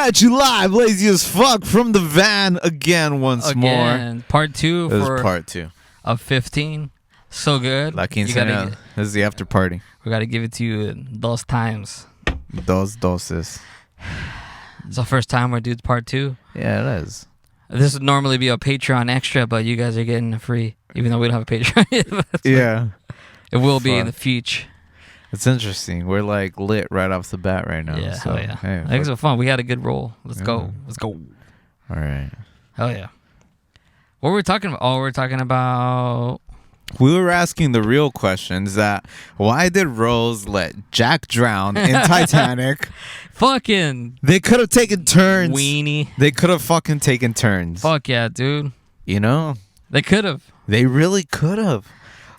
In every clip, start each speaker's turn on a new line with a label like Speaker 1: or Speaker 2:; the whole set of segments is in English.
Speaker 1: at you live, lazy as fuck, from the van again once more.
Speaker 2: Part 2
Speaker 1: This
Speaker 2: for
Speaker 1: is part 2
Speaker 2: of 15. So good.
Speaker 1: La Quiceañera. This is the after party.
Speaker 2: We got to give it to you those times.
Speaker 1: Dos doses.
Speaker 2: It's the first time we're doing part 2.
Speaker 1: Yeah, it is.
Speaker 2: This would normally be a Patreon extra, but you guys are getting it free, even though we don't have a Patreon yet.
Speaker 1: Yeah.
Speaker 2: It will be in the future.
Speaker 1: It's interesting. We're like lit right off the bat right now.
Speaker 2: Yeah,
Speaker 1: so,
Speaker 2: hell yeah.
Speaker 1: Hey,
Speaker 2: Thanks for fun. We had a good roll. Let's go. Let's go.
Speaker 1: All right.
Speaker 2: Hell yeah. What were we talking about? Oh, we're talking about...
Speaker 1: We were asking the real questions that why did Rose let Jack drown in Titanic?
Speaker 2: Fucking...
Speaker 1: They could have taken turns.
Speaker 2: Weenie.
Speaker 1: They could have fucking taken turns.
Speaker 2: Fuck yeah, dude.
Speaker 1: You know?
Speaker 2: They could have.
Speaker 1: They really could have.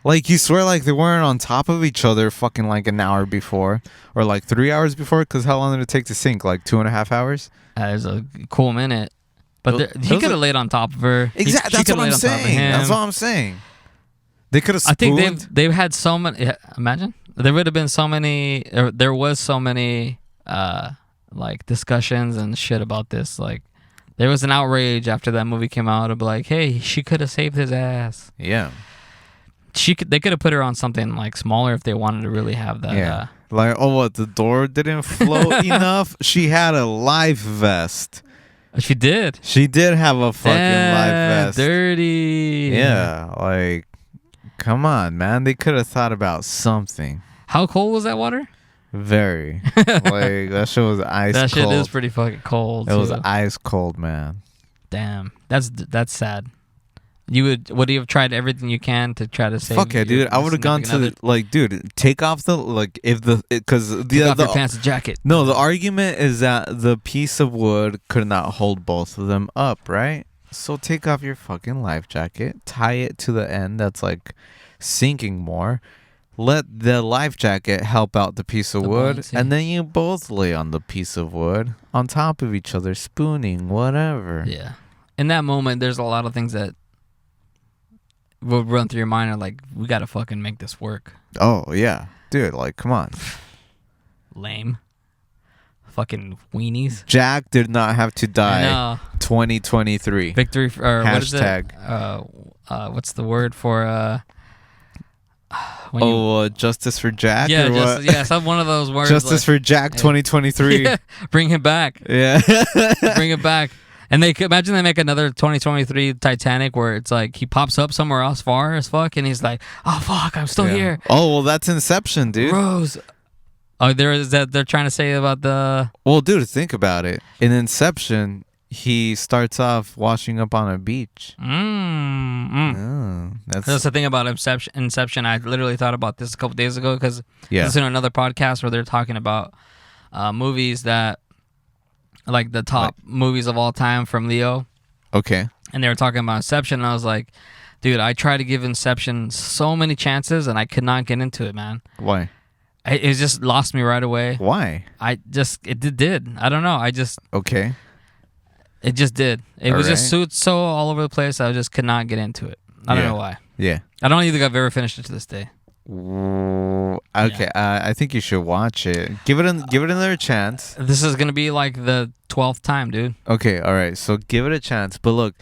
Speaker 1: Like, you swear like they weren't on top of each other fucking like an hour before. Or like 3 hours before. Because how long did it take to sink? Like 2.5 hours?
Speaker 2: That was a cool minute. But he could have laid on top of her.
Speaker 1: Exactly. That's what I'm saying. That's what I'm saying. They could have spooned.
Speaker 2: I think they've had so many... Imagine. There would have been so many... There was so many like discussions and shit about this. Like, there was an outrage after that movie came out of like, hey, she could have saved his ass.
Speaker 1: Yeah.
Speaker 2: They could have put her on something like smaller if they wanted to really have that.
Speaker 1: Yeah. Like, oh, what? The door didn't float enough? She had a life vest.
Speaker 2: She did.
Speaker 1: She did have a fucking life vest.
Speaker 2: Dirty.
Speaker 1: Yeah. Like, come on, man. They could have thought about something.
Speaker 2: How cold was that water?
Speaker 1: Very. Like, that shit was ice cold.
Speaker 2: That shit is pretty fucking cold.
Speaker 1: It was ice cold, man.
Speaker 2: Damn. That's sad. Would you have tried everything you can to try to save?
Speaker 1: Fuck yeah, dude! I would have gone to like, dude, take off the because
Speaker 2: take off your pants and jacket.
Speaker 1: No, the argument is that the piece of wood could not hold both of them up, right? So take off your fucking life jacket, tie it to the end that's like sinking more. Let the life jacket help out the piece of wood, and then you both lay on the piece of wood on top of each other, spooning, whatever.
Speaker 2: Yeah. In that moment, there's a lot of things that will run through your mind are like, we gotta fucking make this work.
Speaker 1: Oh yeah, dude, like, come on.
Speaker 2: Lame. Fucking weenies.
Speaker 1: Jack did not have to die.
Speaker 2: No.
Speaker 1: 2023
Speaker 2: victory or
Speaker 1: hashtag.
Speaker 2: What is it? What's the word for
Speaker 1: justice for Jack?
Speaker 2: Yeah,
Speaker 1: or what?
Speaker 2: Yeah, some one of those words.
Speaker 1: Justice for Jack 2023.
Speaker 2: Yeah, bring him back.
Speaker 1: Yeah.
Speaker 2: Bring him back. And they imagine they make another 2023 Titanic where it's like he pops up somewhere else far as fuck and he's like, oh fuck, I'm still here.
Speaker 1: Oh well, that's Inception, dude.
Speaker 2: Rose. Oh, there is that they're trying to say about the.
Speaker 1: Well, dude, think about it. In Inception, he starts off washing up on a beach.
Speaker 2: That's the thing about Inception. I literally thought about this a couple days ago because listening to another podcast where they're talking about movies that. Like the top movies of all time from Leo.
Speaker 1: Okay.
Speaker 2: And they were talking about Inception, and I was like, dude, I tried to give Inception so many chances, and I could not get into it, man.
Speaker 1: Why?
Speaker 2: It just lost me right away.
Speaker 1: Why?
Speaker 2: It did. I don't know.
Speaker 1: Okay.
Speaker 2: It just did. It was just so all over the place, I just could not get into it. I don't know why.
Speaker 1: Yeah.
Speaker 2: I don't think I've ever finished it to this day.
Speaker 1: Okay, I think you should watch it. Give it another chance.
Speaker 2: This is gonna be like the 12th time, dude.
Speaker 1: Okay, all right. So give it a chance. But look,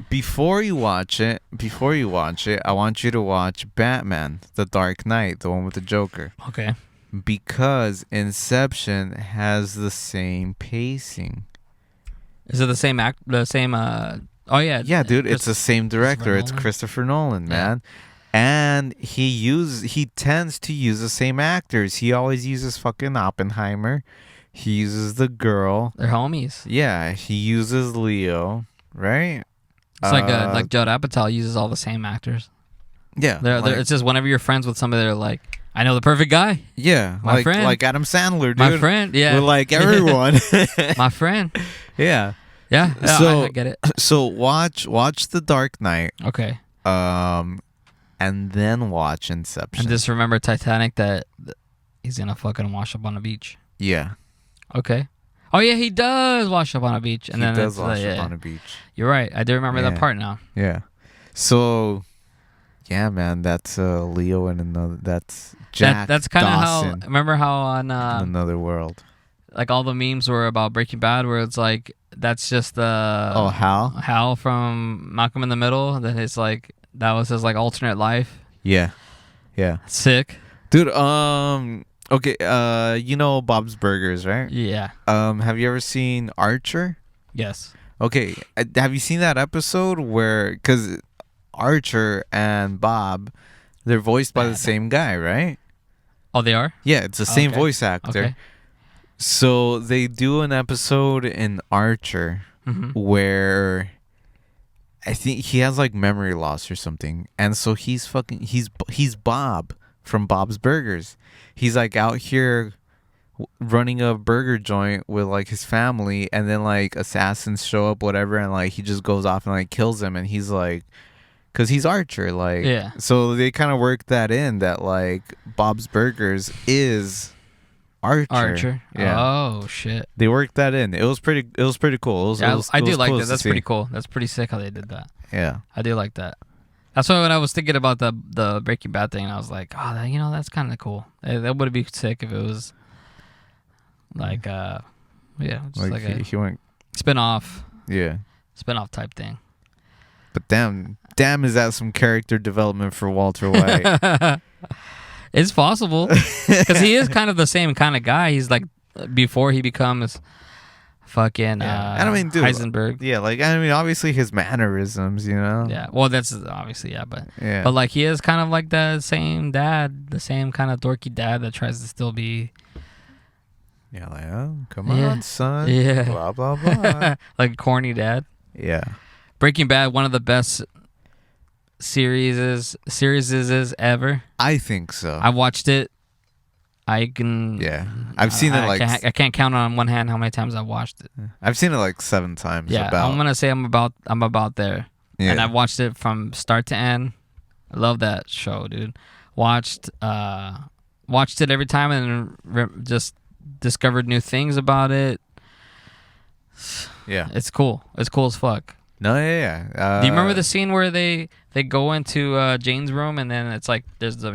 Speaker 1: before you watch it, I want you to watch Batman: The Dark Knight, the one with the Joker.
Speaker 2: Okay.
Speaker 1: Because Inception has the same pacing.
Speaker 2: Is it the same act? The same? Oh yeah.
Speaker 1: Yeah, dude. It's the same director. It's Christopher Nolan, man. And he tends to use the same actors. He always uses fucking Oppenheimer. He uses the girl.
Speaker 2: They're homies.
Speaker 1: Yeah, he uses Leo, right?
Speaker 2: It's like Judd Apatow uses all the same actors.
Speaker 1: Yeah.
Speaker 2: It's just whenever you're friends with somebody, they're like, I know the perfect guy.
Speaker 1: Yeah.
Speaker 2: My friend.
Speaker 1: Like Adam Sandler, dude.
Speaker 2: My friend, yeah.
Speaker 1: We're like everyone.
Speaker 2: My friend.
Speaker 1: Yeah.
Speaker 2: Yeah.
Speaker 1: So
Speaker 2: I get it.
Speaker 1: So watch The Dark Knight.
Speaker 2: Okay.
Speaker 1: And then watch Inception.
Speaker 2: And just remember Titanic that he's gonna fucking wash up on a beach.
Speaker 1: Yeah.
Speaker 2: Okay. Oh yeah, he does wash up on a beach. And
Speaker 1: he does wash up on a beach.
Speaker 2: You're right. I do remember that part now.
Speaker 1: Yeah. So, yeah, man, that's Leo and another. That's Jack.
Speaker 2: That's kind of
Speaker 1: Dawson
Speaker 2: how. Remember how on
Speaker 1: Another World.
Speaker 2: like all the memes were about Breaking Bad, where it's like that's just
Speaker 1: Hal?
Speaker 2: Hal from Malcolm in the Middle. That it's like that was his like alternate life.
Speaker 1: Yeah. Yeah.
Speaker 2: Sick.
Speaker 1: Dude, okay, you know Bob's Burgers, right?
Speaker 2: Yeah.
Speaker 1: Have you ever seen Archer?
Speaker 2: Yes.
Speaker 1: Okay, have you seen that episode where, because Archer and Bob, they're voiced by the same guy, right?
Speaker 2: Oh, they are?
Speaker 1: Yeah, it's the same
Speaker 2: Okay.
Speaker 1: voice actor.
Speaker 2: Okay.
Speaker 1: So they do an episode in Archer where I think he has like memory loss or something, and so he's Bob from Bob's Burgers. He's like out here running a burger joint with like his family, and then like assassins show up, whatever, and like he just goes off and like kills them, and he's like, because he's Archer, like,
Speaker 2: Yeah.
Speaker 1: So they kind of worked that in, that like Bob's Burgers is Archer. Yeah.
Speaker 2: Oh shit.
Speaker 1: They worked that in. It was pretty cool.
Speaker 2: I do like
Speaker 1: cool
Speaker 2: that.
Speaker 1: to
Speaker 2: That's
Speaker 1: see.
Speaker 2: pretty cool. That's pretty sick how they did that.
Speaker 1: Yeah.
Speaker 2: I do like that. That's why when I was thinking about the Breaking Bad thing, I was like, oh, that's kind of cool. That would be sick if it was like, just like a
Speaker 1: he went.
Speaker 2: spin-off type thing.
Speaker 1: But damn, is that some character development for Walter White?
Speaker 2: It's possible because he is kind of the same kind of guy. He's like before he becomes fucking
Speaker 1: I don't mean, dude,
Speaker 2: Heisenberg.
Speaker 1: Yeah, like I mean, obviously his mannerisms, you know.
Speaker 2: Yeah, well, that's obviously but
Speaker 1: yeah,
Speaker 2: but like he is kind of like the same dad, the same kind of dorky dad that tries to still be.
Speaker 1: Yeah, like, oh, come on, son.
Speaker 2: Yeah,
Speaker 1: blah blah blah.
Speaker 2: like corny dad.
Speaker 1: Yeah.
Speaker 2: Breaking Bad, one of the best series ever.
Speaker 1: I think so.
Speaker 2: I watched it. I can.
Speaker 1: Yeah, I've seen it like.
Speaker 2: I can't count on one hand how many times I've watched it.
Speaker 1: I've seen it like 7 times.
Speaker 2: Yeah, I'm gonna say I'm about there.
Speaker 1: Yeah.
Speaker 2: And I've watched it from start to end. I love that show, dude. Watched it every time and just discovered new things about it.
Speaker 1: Yeah,
Speaker 2: it's cool. It's cool as fuck.
Speaker 1: No, yeah.
Speaker 2: Do you remember the scene where they go into Jane's room and then it's like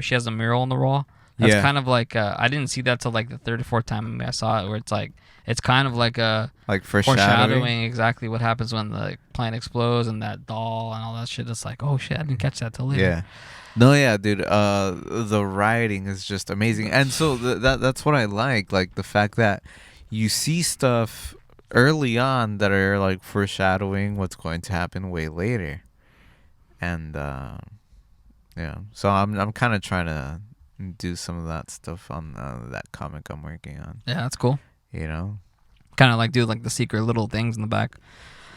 Speaker 2: she has a mural on the wall? That's kind of like I didn't see that till like the third or fourth time I saw it, where it's like it's kind of like a foreshadowing exactly what happens when the plane explodes and that doll and all that shit. It's like, oh shit, I didn't catch that till later.
Speaker 1: Yeah. No, yeah, dude. The writing is just amazing, and so that's what I like the fact that you see stuff early on that are like foreshadowing what's going to happen way later, and yeah. So I'm kind of trying to do some of that stuff on that comic I'm working on.
Speaker 2: Yeah, that's cool.
Speaker 1: You know,
Speaker 2: kind of like do like the secret little things in the back.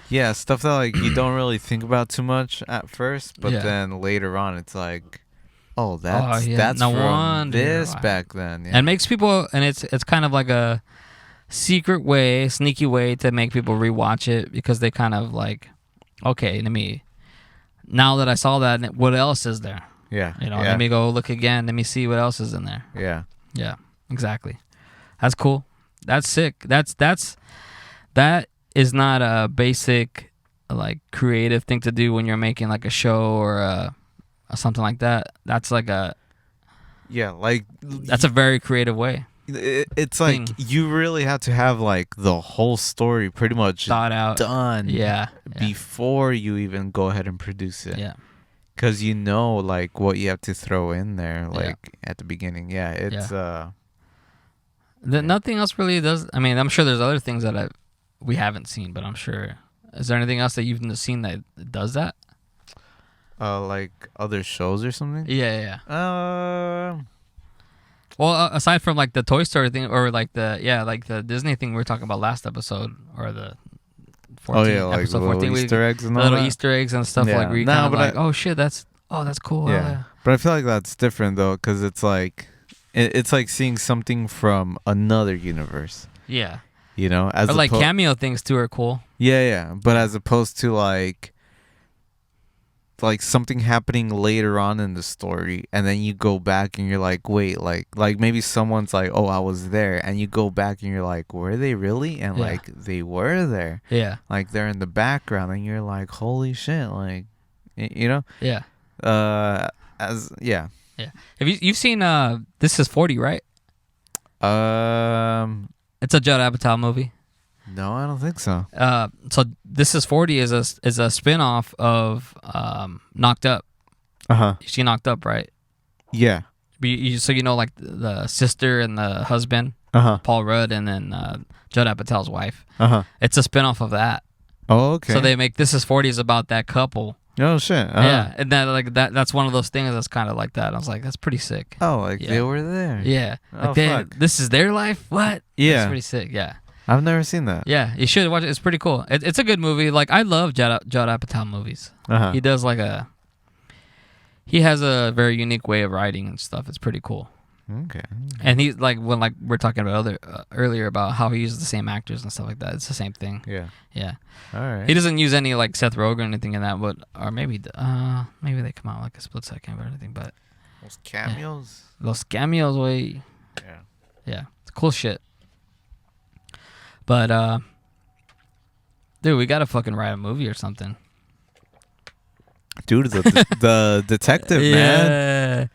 Speaker 1: Yeah, stuff that like you don't really think about too much at first, but then later on it's like, oh, that's no from this back then. Yeah.
Speaker 2: And it makes people, and it's kind of like a secret way, sneaky way to make people rewatch it, because they kind of like, okay, now that I saw that, what else is there?
Speaker 1: Yeah.
Speaker 2: Let me go look again. Let me see what else is in there.
Speaker 1: Yeah.
Speaker 2: Yeah, exactly. That's cool. That's sick. That is not a basic like creative thing to do when you're making like a show or something like that. That's like that's a very creative way.
Speaker 1: It's like you really have to have like the whole story pretty much
Speaker 2: thought out,
Speaker 1: done,
Speaker 2: yeah,
Speaker 1: before you even go ahead and produce it.
Speaker 2: Yeah,
Speaker 1: because like what you have to throw in there at the beginning. Yeah, it's
Speaker 2: nothing else really does. I mean, I'm sure there's other things that we haven't seen, but I'm sure. Is there anything else that you've seen that does that?
Speaker 1: Like other shows or something?
Speaker 2: Yeah. Well, aside from like the Toy Story thing, or like the Disney thing we were talking about last episode, or the 14,
Speaker 1: like
Speaker 2: episode
Speaker 1: little
Speaker 2: 14,
Speaker 1: Easter eggs and all
Speaker 2: little
Speaker 1: that?
Speaker 2: Easter eggs and stuff like where you kind of like, oh shit, that's cool.
Speaker 1: Yeah, but I feel like that's different though, because it's like it's like seeing something from another universe.
Speaker 2: Yeah.
Speaker 1: As
Speaker 2: like cameo things too are cool.
Speaker 1: Yeah, but as opposed to like something happening later on in the story, and then you go back and you're like, wait, like maybe someone's like, oh, I was there, and you go back and you're like, were they really? And like they were there.
Speaker 2: Yeah.
Speaker 1: Like they're in the background, and you're like, holy shit, like
Speaker 2: Yeah.
Speaker 1: Yeah.
Speaker 2: Have you've seen This Is 40, right? It's a Judd Apatow movie.
Speaker 1: No, I don't think so.
Speaker 2: So This Is 40 is a spin-off of Knocked Up. You see Knocked Up, right?
Speaker 1: Yeah.
Speaker 2: So you know, like the sister and the husband, Paul Rudd, and then Judd Apatow's wife. It's a spin-off of that.
Speaker 1: Oh, okay.
Speaker 2: So they make This Is 40 is about that couple.
Speaker 1: Oh shit.
Speaker 2: Yeah, and that's one of those things that's kind of like that. I was like, that's pretty sick.
Speaker 1: Oh, like they were there.
Speaker 2: Yeah.
Speaker 1: Oh,
Speaker 2: fuck. This is their life? What?
Speaker 1: Yeah.
Speaker 2: That's pretty sick. Yeah.
Speaker 1: I've never seen that.
Speaker 2: Yeah, you should watch it. It's pretty cool. It's a good movie. Like, I love Judd Apatow movies. He does he has a very unique way of writing and stuff. It's pretty cool.
Speaker 1: Okay.
Speaker 2: And he's like, when like we're talking about earlier about how he uses the same actors and stuff like that. It's the same thing.
Speaker 1: Yeah.
Speaker 2: Yeah.
Speaker 1: All right.
Speaker 2: He doesn't use any like Seth Rogen or anything in that, but or maybe they come out like a split second or anything. But
Speaker 1: those cameos.
Speaker 2: Yeah. Los cameos, way.
Speaker 1: Yeah.
Speaker 2: Yeah, it's cool shit. But dude, we gotta fucking write a movie or something.
Speaker 1: Dude, the detective, man.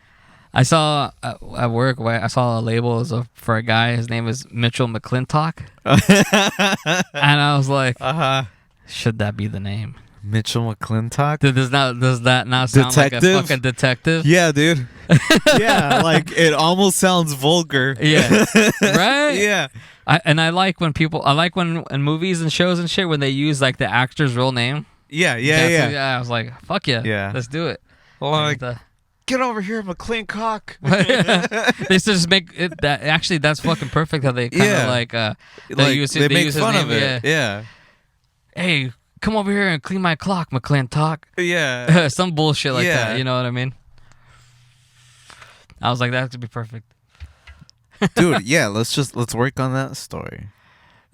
Speaker 2: I saw at work. I saw a label for a guy. His name is Mitchell McClintock, and I was like, should that be the name?
Speaker 1: Mitchell McClintock.
Speaker 2: Does that not sound
Speaker 1: detective?
Speaker 2: like a fucking detective?
Speaker 1: Yeah, dude. Yeah, like it almost sounds vulgar.
Speaker 2: Yeah, right.
Speaker 1: Yeah.
Speaker 2: I like when in movies and shows and shit when they use like the actor's real name.
Speaker 1: Yeah.
Speaker 2: I was like, fuck yeah.
Speaker 1: Yeah.
Speaker 2: Let's do it.
Speaker 1: Like, get over here, McClintock.
Speaker 2: They just make it that. Actually, that's fucking perfect. How they kind of they use
Speaker 1: make fun
Speaker 2: name,
Speaker 1: of it. Yeah.
Speaker 2: Hey, come over here and clean my clock, McClintock.
Speaker 1: Yeah.
Speaker 2: Some bullshit like that. You know what I mean? I was like, that could be perfect.
Speaker 1: Dude, yeah. Let's work on that story.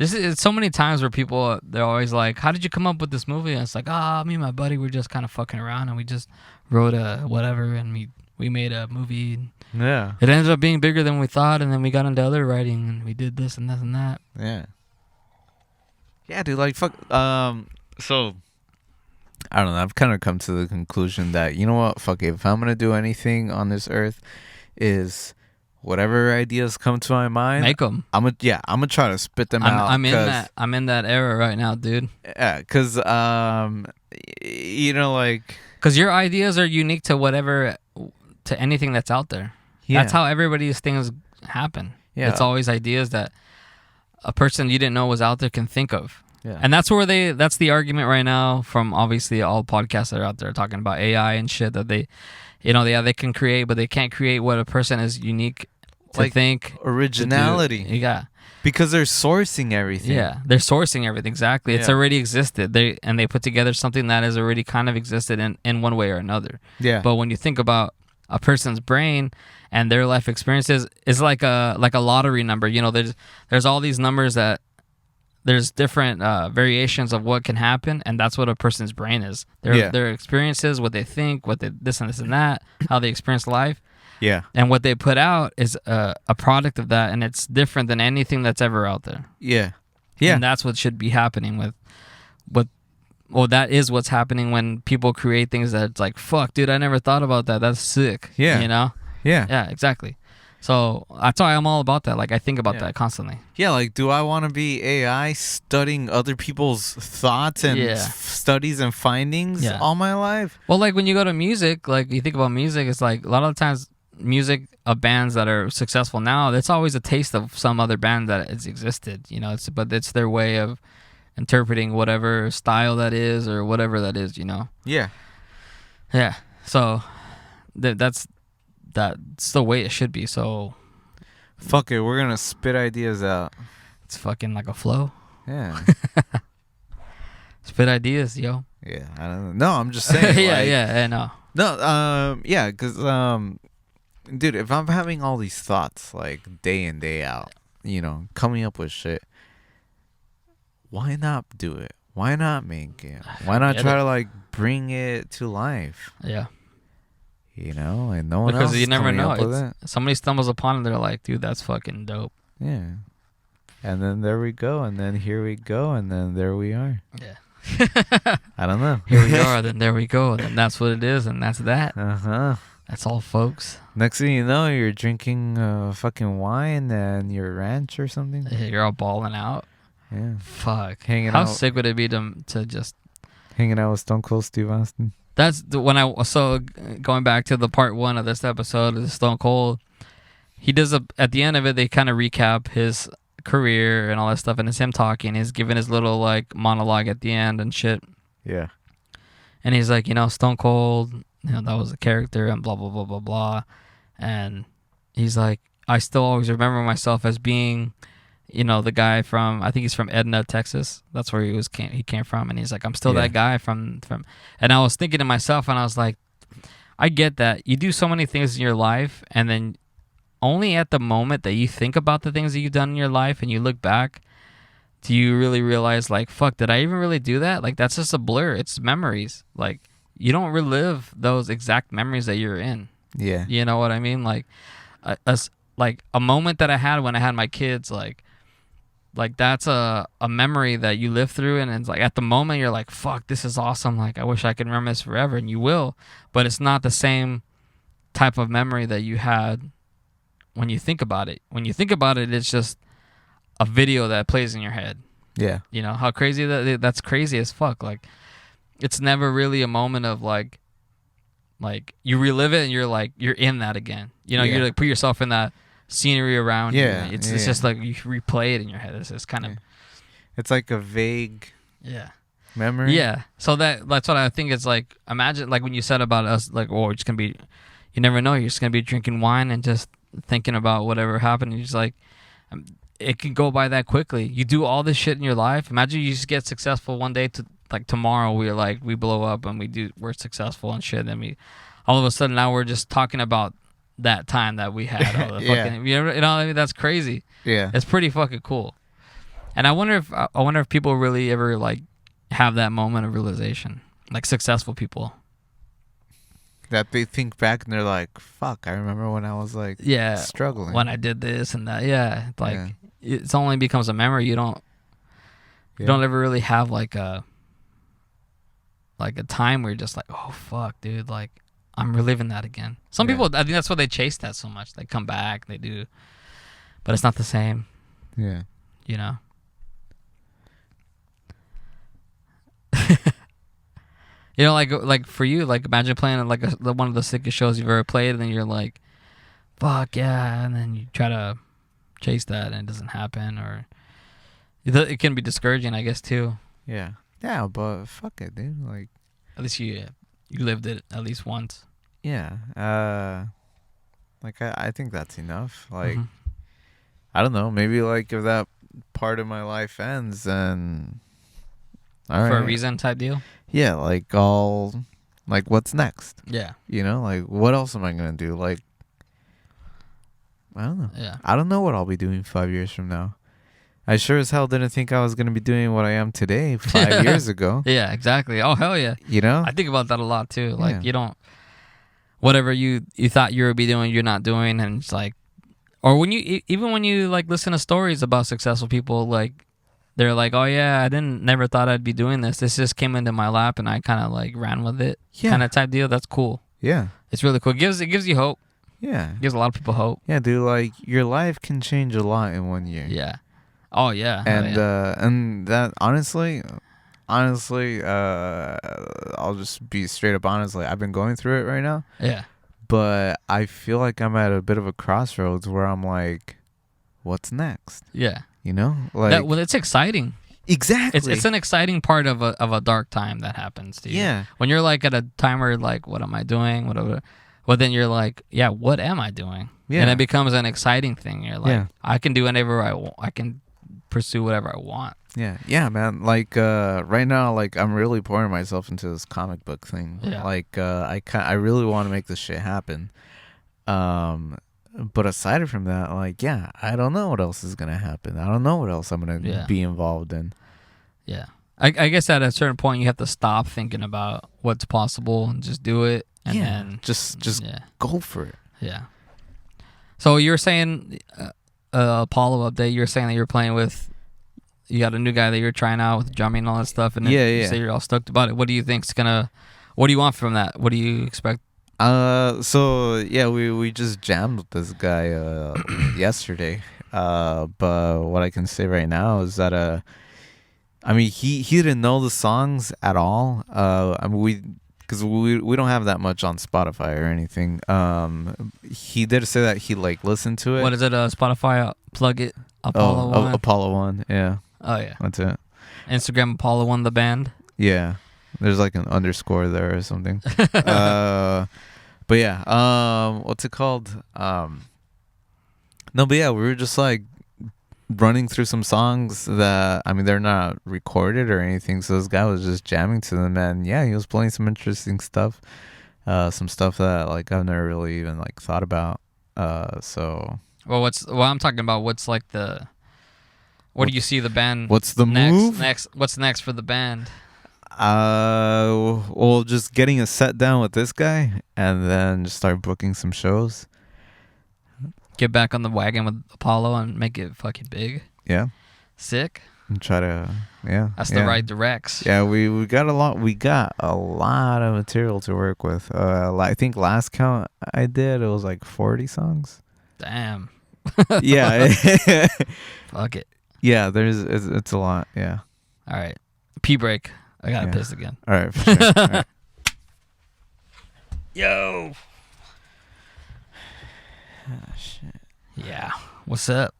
Speaker 2: It's so many times where people, they're always like, how did you come up with this movie? And it's like, me and my buddy were just kind of fucking around and we just wrote a whatever and we made a movie.
Speaker 1: Yeah.
Speaker 2: It ended up being bigger than we thought, and then we got into other writing and we did this and this and that.
Speaker 1: Yeah. Yeah, dude, like fuck so I don't know, I've kind of come to the conclusion that, you know what, fuck it, if I'm gonna do anything on this earth, is whatever ideas come to my mind,
Speaker 2: make them.
Speaker 1: I'm gonna try to spit them out.
Speaker 2: I'm in that era right now, dude.
Speaker 1: Yeah, because you know, like,
Speaker 2: because your ideas are unique to anything that's out there. Yeah. That's how everybody's things happen. Yeah, it's always ideas that a person you didn't know was out there can think of. Yeah, and that's the argument right now from obviously all podcasts that are out there talking about AI and shit that they. They can create, but they can't create what a person is unique to like think.
Speaker 1: Originality.
Speaker 2: Yeah.
Speaker 1: Because they're sourcing everything.
Speaker 2: Yeah, they're sourcing everything. Exactly. It's already existed. They put together something that has already kind of existed in one way or another. Yeah. But when you think about a person's brain and their life experiences, it's like a lottery number. There's all these numbers that there's different variations of what can happen, and that's what a person's brain is. Their experiences, what they think, this and this and that, how they experience life. Yeah. And what they put out is a product of that, and it's different than anything that's ever out there. Yeah. Yeah. And that's what should be happening that is what's happening when people create things that's like, fuck, dude, I never thought about that. That's sick. Yeah. Yeah. Yeah, exactly. So that's why I'm all about that. Like, I think about that constantly.
Speaker 1: Yeah, like, do I want to be AI studying other people's thoughts and studies and findings all my life?
Speaker 2: Well, like, when you go to music, like, you think about music, it's like a lot of the times music of bands that are successful now, it's always a taste of some other band that has existed. But it's their way of interpreting whatever style that is or whatever that is. Yeah. Yeah. So that's the way it should be. So
Speaker 1: fuck it, we're gonna spit ideas out.
Speaker 2: It's fucking like a flow.
Speaker 1: Yeah.
Speaker 2: Spit ideas, yo.
Speaker 1: Yeah, I don't know. No, I'm just saying.
Speaker 2: I know.
Speaker 1: No, yeah, because dude, if I'm having all these thoughts like day in, day out, coming up with shit, why not do it? Why not make it? Why not try to like bring it to life? Yeah. And no one else.
Speaker 2: Because you never know. Somebody stumbles upon it, they're like, dude, that's fucking dope.
Speaker 1: Yeah. And then there we go, and then here we go, and then there we are. Yeah. I don't know.
Speaker 2: Here we are, then there we go, and then that's what it is, and that's that. That's all, folks.
Speaker 1: Next thing you know, you're drinking fucking wine and your ranch or something.
Speaker 2: You're all balling out.
Speaker 1: Yeah.
Speaker 2: Fuck.
Speaker 1: Hanging
Speaker 2: How
Speaker 1: out.
Speaker 2: sick would it be to just...
Speaker 1: Hanging out with Stone Cold Steve Austin.
Speaker 2: That's so going back to the part 1 of this episode of Stone Cold, he does at the end of it, they kind of recap his career and all that stuff, and it's him talking. He's giving his little like monologue at the end and shit.
Speaker 1: Yeah.
Speaker 2: And he's like, Stone Cold, that was a character and blah, blah, blah, blah, blah. And he's like, I still always remember myself as being, the guy from, I think he's from Edna, Texas. That's where he came from. And he's like, I'm still that guy from. And I was thinking to myself, and I was like, I get that. You do so many things in your life, and then only at the moment that you think about the things that you've done in your life and you look back, do you really realize, like, fuck, did I even really do that? Like, that's just a blur. It's memories. Like, you don't relive those exact memories that you're in.
Speaker 1: Yeah.
Speaker 2: You know what I mean? Like, a moment that I had when I had my kids, like that's a memory that you live through, and it's like at the moment you're like, fuck, this is awesome. Like, I wish I could remember this forever, and you will. But it's not the same type of memory that you had when you think about it. When you think about it, it's just a video that plays in your head.
Speaker 1: Yeah.
Speaker 2: You know how crazy that's crazy as fuck. Like, it's never really a moment of like you relive it and you're like, you're in that again. You like put yourself in that scenery around you. It's just like you replay it in your head. It's kind of,
Speaker 1: it's like a vague memory.
Speaker 2: Yeah. So that's what I think. It's like, imagine like when you said about us, like, oh, it's gonna be, you never know, you're just gonna be drinking wine and just thinking about whatever happened. And you're just like, it can go by that quickly. You do all this shit in your life. Imagine you just get successful one day to like tomorrow we blow up and we're successful and shit. And all of a sudden now we're just talking about that time that we had. Fucking, you know what I mean? That's crazy.
Speaker 1: Yeah.
Speaker 2: It's pretty fucking cool. And I wonder if people really ever like have that moment of realization, like successful people.
Speaker 1: That they think back and they're like, fuck, I remember when I was like struggling.
Speaker 2: When I did this and that. Yeah. Like it's only becomes a memory. You don't ever really have like a time where you're just like, oh fuck, dude, like I'm reliving that again. Some people, I think that's why they chase that so much. They come back, they do, but it's not the same.
Speaker 1: Yeah.
Speaker 2: You know? Like for you, like imagine playing like one of the sickest shows you've ever played, and then you're like, fuck yeah, and then you try to chase that and it doesn't happen, or it can be discouraging, I guess, too.
Speaker 1: Yeah. Yeah, but fuck it, dude. Like,
Speaker 2: at least you lived it at least once.
Speaker 1: Yeah. Like I think that's enough. Like, I don't know. Maybe like if that part of my life ends, then
Speaker 2: for a reason type deal.
Speaker 1: Yeah, like what's next?
Speaker 2: Yeah.
Speaker 1: Like what else am I gonna do? Like, I don't know.
Speaker 2: Yeah.
Speaker 1: I don't know what I'll be doing 5 years from now. I sure as hell didn't think I was going to be doing what I am today 5 years ago.
Speaker 2: Yeah, exactly. Oh, hell yeah.
Speaker 1: I
Speaker 2: think about that a lot, too. Like, you don't... Whatever you thought you would be doing, you're not doing. And it's like... Or even when you, like, listen to stories about successful people, like, they're like, oh, yeah, never thought I'd be doing this. This just came into my lap and I kind of, like, ran with it. Yeah. Kind of type deal. That's cool.
Speaker 1: Yeah.
Speaker 2: It's really cool. It gives you hope.
Speaker 1: Yeah.
Speaker 2: It gives a lot of people hope.
Speaker 1: Yeah, dude, like, your life can change a lot in 1 year.
Speaker 2: Yeah. Oh yeah,
Speaker 1: and that honestly, I'll just be straight up honest. Like, I've been going through it right now.
Speaker 2: Yeah.
Speaker 1: But I feel like I'm at a bit of a crossroads where I'm like, what's next?
Speaker 2: Yeah.
Speaker 1: Like,
Speaker 2: well, it's exciting.
Speaker 1: Exactly.
Speaker 2: It's an exciting part of a dark time that happens to you.
Speaker 1: Yeah.
Speaker 2: When you're like at a time where like, what am I doing? Whatever. Well, then you're like, yeah, what am I doing? Yeah. And it becomes an exciting thing. You're like, I can do whatever I want. I can pursue whatever I want.
Speaker 1: Yeah, man. Like right now, like I'm really pouring myself into this comic book thing.
Speaker 2: Yeah.
Speaker 1: Like I really want to make this shit happen. But aside from that, like, I don't know what else is gonna happen. I don't know what else I'm gonna be involved in.
Speaker 2: Yeah, I guess at a certain point you have to stop thinking about what's possible and just do it. And then
Speaker 1: just go for it.
Speaker 2: Yeah. So you were saying. Apollo update, you were saying that you were playing with, you got a new guy that you're trying out with drumming and all that stuff, and you say you're all stoked about it. What do you want from that? What do you expect
Speaker 1: So yeah, we just jammed with this guy yesterday. But what I can say right now is that I mean he didn't know the songs at all. I mean because we don't have that much on Spotify or anything. He did say that he like listened to it.
Speaker 2: What is it? Spotify plug it Apollo One.
Speaker 1: Apollo 1. Yeah.
Speaker 2: Oh yeah.
Speaker 1: That's it.
Speaker 2: Instagram Apollo 1 the band.
Speaker 1: Yeah. There's like an underscore there or something. But yeah, what's it called? No, but yeah, we were just like running through some songs that, I mean, they're not recorded or anything. So this guy was just jamming to them, and yeah, he was playing some interesting stuff, some stuff that like I've never really even like thought about. So.
Speaker 2: Well, I'm talking about what's like what do you see the band?
Speaker 1: What's the move?
Speaker 2: What's next for the band?
Speaker 1: Well, just getting a set down with this guy, and then just start booking some shows.
Speaker 2: Get back on the wagon with Apollo and make it fucking big.
Speaker 1: Yeah.
Speaker 2: Sick.
Speaker 1: And try to, yeah.
Speaker 2: That's the right directs.
Speaker 1: Yeah, we got a lot. We got a lot of material to work with. I think last count I did, it was like 40 songs.
Speaker 2: Damn.
Speaker 1: Yeah.
Speaker 2: Fuck it.
Speaker 1: Yeah, it's a lot. Yeah.
Speaker 2: All right. Pee break. I gotta piss again.
Speaker 1: All right, for sure. All right.
Speaker 2: Yo.
Speaker 1: Oh, shit.
Speaker 2: Yeah. What's up?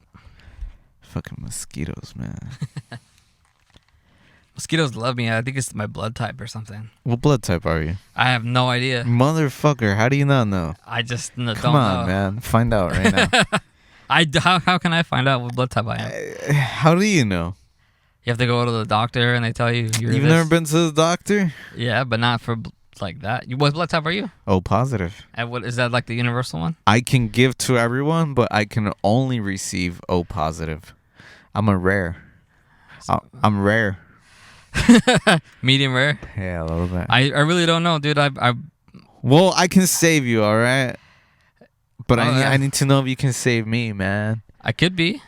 Speaker 1: Fucking mosquitoes, man.
Speaker 2: Mosquitoes love me. I think it's my blood type or something.
Speaker 1: What blood type are you?
Speaker 2: I have no idea.
Speaker 1: Motherfucker, how do you not know?
Speaker 2: I just don't know.
Speaker 1: Come on, man. Find out right now.
Speaker 2: How can I find out what blood type I am?
Speaker 1: How do you know?
Speaker 2: You have to go to the doctor and they tell you you're
Speaker 1: You've
Speaker 2: this.
Speaker 1: never been to the doctor?
Speaker 2: Yeah, but not for like that. What blood type are you?
Speaker 1: Oh, positive.
Speaker 2: And what is that, like the universal one?
Speaker 1: I can give to everyone, but I can only receive O positive. I'm a rare. I'm rare.
Speaker 2: Medium rare?
Speaker 1: Yeah, a little bit.
Speaker 2: I really don't know, dude.
Speaker 1: Well, I can save you, all right? But
Speaker 2: yeah.
Speaker 1: I need to know if you can save me, man.
Speaker 2: I could be.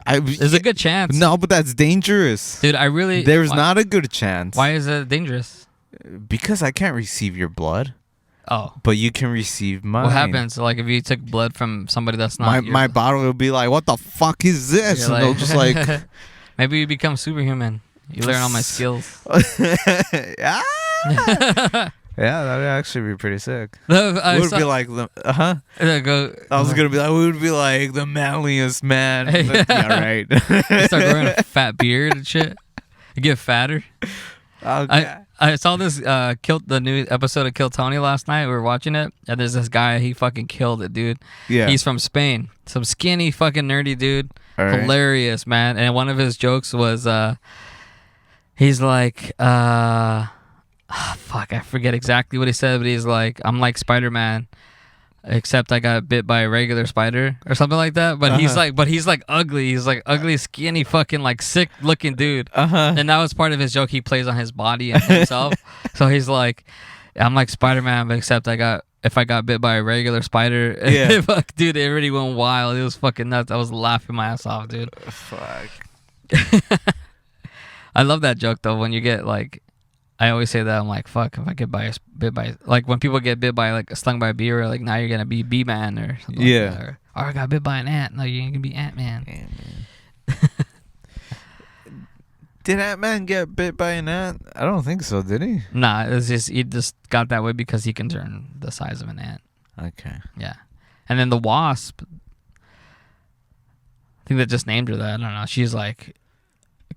Speaker 2: There's a good chance.
Speaker 1: No, but that's dangerous.
Speaker 2: Dude,
Speaker 1: There's not a good chance.
Speaker 2: Why is it dangerous?
Speaker 1: Because I can't receive your blood.
Speaker 2: Oh.
Speaker 1: But you can receive mine.
Speaker 2: What happens? Like if you took blood from somebody that's not
Speaker 1: my bottle will be like, what the fuck is this?
Speaker 2: You're
Speaker 1: And they'll just like...
Speaker 2: Maybe you become superhuman. You learn all my skills.
Speaker 1: Yeah. Yeah, that would actually be pretty sick.
Speaker 2: I
Speaker 1: would be like the I was gonna be like, we would be like the manliest man. Yeah, right.
Speaker 2: You start growing a fat beard and shit. You get fatter.
Speaker 1: Okay.
Speaker 2: I saw this the new episode of Kill Tony last night. We were watching it, and there's this guy. He fucking killed it, dude.
Speaker 1: Yeah.
Speaker 2: He's from Spain. Some skinny fucking nerdy dude.
Speaker 1: Right.
Speaker 2: Hilarious, man. And one of his jokes was, he's like, fuck, I forget exactly what he said, but he's like, I'm like Spider-Man, except I got bit by a regular spider or something like that. But he's like ugly. He's like ugly, skinny, fucking like sick looking dude. And that was part of his joke. He plays on his body and himself. So he's like, I'm like Spider-Man, but except if I got bit by a regular spider.
Speaker 1: Yeah.
Speaker 2: Fuck, dude, it really went wild. It was fucking nuts. I was laughing my ass off, dude.
Speaker 1: Fuck.
Speaker 2: I love that joke though. When you get like, I always say that, I'm like, fuck, if I get bit by like when people get bit by like stung by a bee, or like now you're gonna be Bee Man or something.
Speaker 1: Yeah.
Speaker 2: Like that, or I got bit by an ant. No, you're gonna be Ant Man.
Speaker 1: Did Ant-Man get bit by an ant? I don't think so, did he?
Speaker 2: Nah, it's just he just got that way because he can turn the size of an ant.
Speaker 1: Okay.
Speaker 2: Yeah, and then the wasp. I think they just named her that. I don't know. She's like,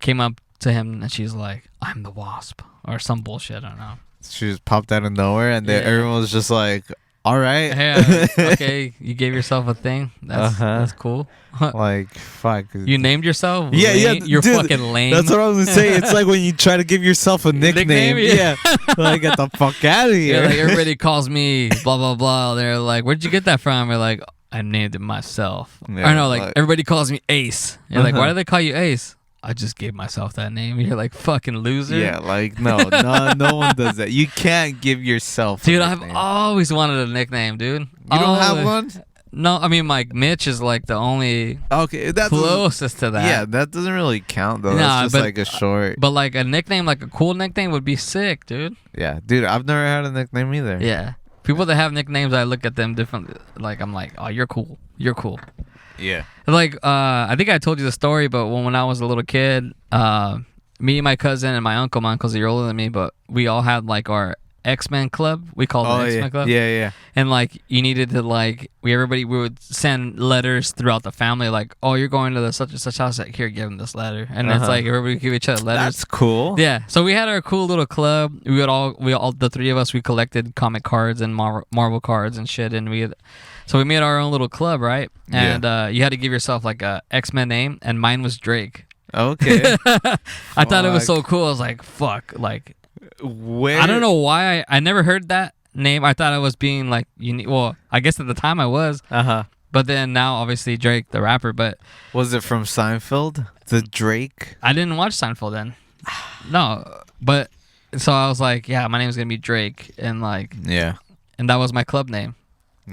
Speaker 2: came up to him and she's like, I'm the wasp, or some bullshit. I don't know.
Speaker 1: She just popped out of nowhere, and then everyone was just like, all right.
Speaker 2: Yeah, okay, you gave yourself a thing. That's cool.
Speaker 1: Like, fuck.
Speaker 2: You named yourself?
Speaker 1: Yeah,
Speaker 2: lame?
Speaker 1: yeah.
Speaker 2: You're
Speaker 1: dude,
Speaker 2: fucking lame.
Speaker 1: That's what I was going to say. It's like when you try to give yourself a nickname. Yeah. Like, get the fuck out of here.
Speaker 2: Yeah, like everybody calls me blah, blah, blah. They're like, where'd you get that from? You're like, I named it myself.
Speaker 1: Yeah,
Speaker 2: I know, like everybody calls me Ace. You're like, why do they call you Ace? I just gave myself that name. You're like, fucking loser.
Speaker 1: Yeah, like, no one does that. You can't give yourself
Speaker 2: dude,
Speaker 1: a nickname.
Speaker 2: I've always wanted a nickname, dude.
Speaker 1: You don't have one?
Speaker 2: No, I mean, like, Mitch is like the only
Speaker 1: that's
Speaker 2: closest to that.
Speaker 1: Yeah, that doesn't really count, though.
Speaker 2: Nah,
Speaker 1: That's just like a short.
Speaker 2: But like a nickname, like a cool nickname would be sick, dude.
Speaker 1: Yeah, dude, I've never had a nickname either.
Speaker 2: Yeah. People that have nicknames, I look at them differently. Like I'm like, oh, you're cool. You're cool.
Speaker 1: Yeah.
Speaker 2: Like I think I told you the story, but when I was a little kid, me and my cousin and my uncle, my uncle's a year older than me, but we all had like our X-Men club. We called it X-Men club.
Speaker 1: Yeah.
Speaker 2: And like you needed to like we would send letters throughout the family like, oh, you're going to the such and such house, like, here, give them this letter. And it's like everybody give each other letters.
Speaker 1: That's cool.
Speaker 2: Yeah. So we had our cool little club. We all the three of us, we collected comic cards and Marvel cards and shit, and so we made our own little club, right? And you had to give yourself like a X-Men name, and mine was Drake.
Speaker 1: Okay.
Speaker 2: I thought it was so cool. I was like, fuck, like
Speaker 1: Where?
Speaker 2: I don't know why I never heard that name. I thought I was being like unique. Well, I guess at the time I was. But then now, obviously, Drake, the rapper. But
Speaker 1: was it from Seinfeld? The Drake?
Speaker 2: I didn't watch Seinfeld then. No, but so I was like, yeah, my name is gonna be Drake, and like,
Speaker 1: yeah,
Speaker 2: and that was my club name.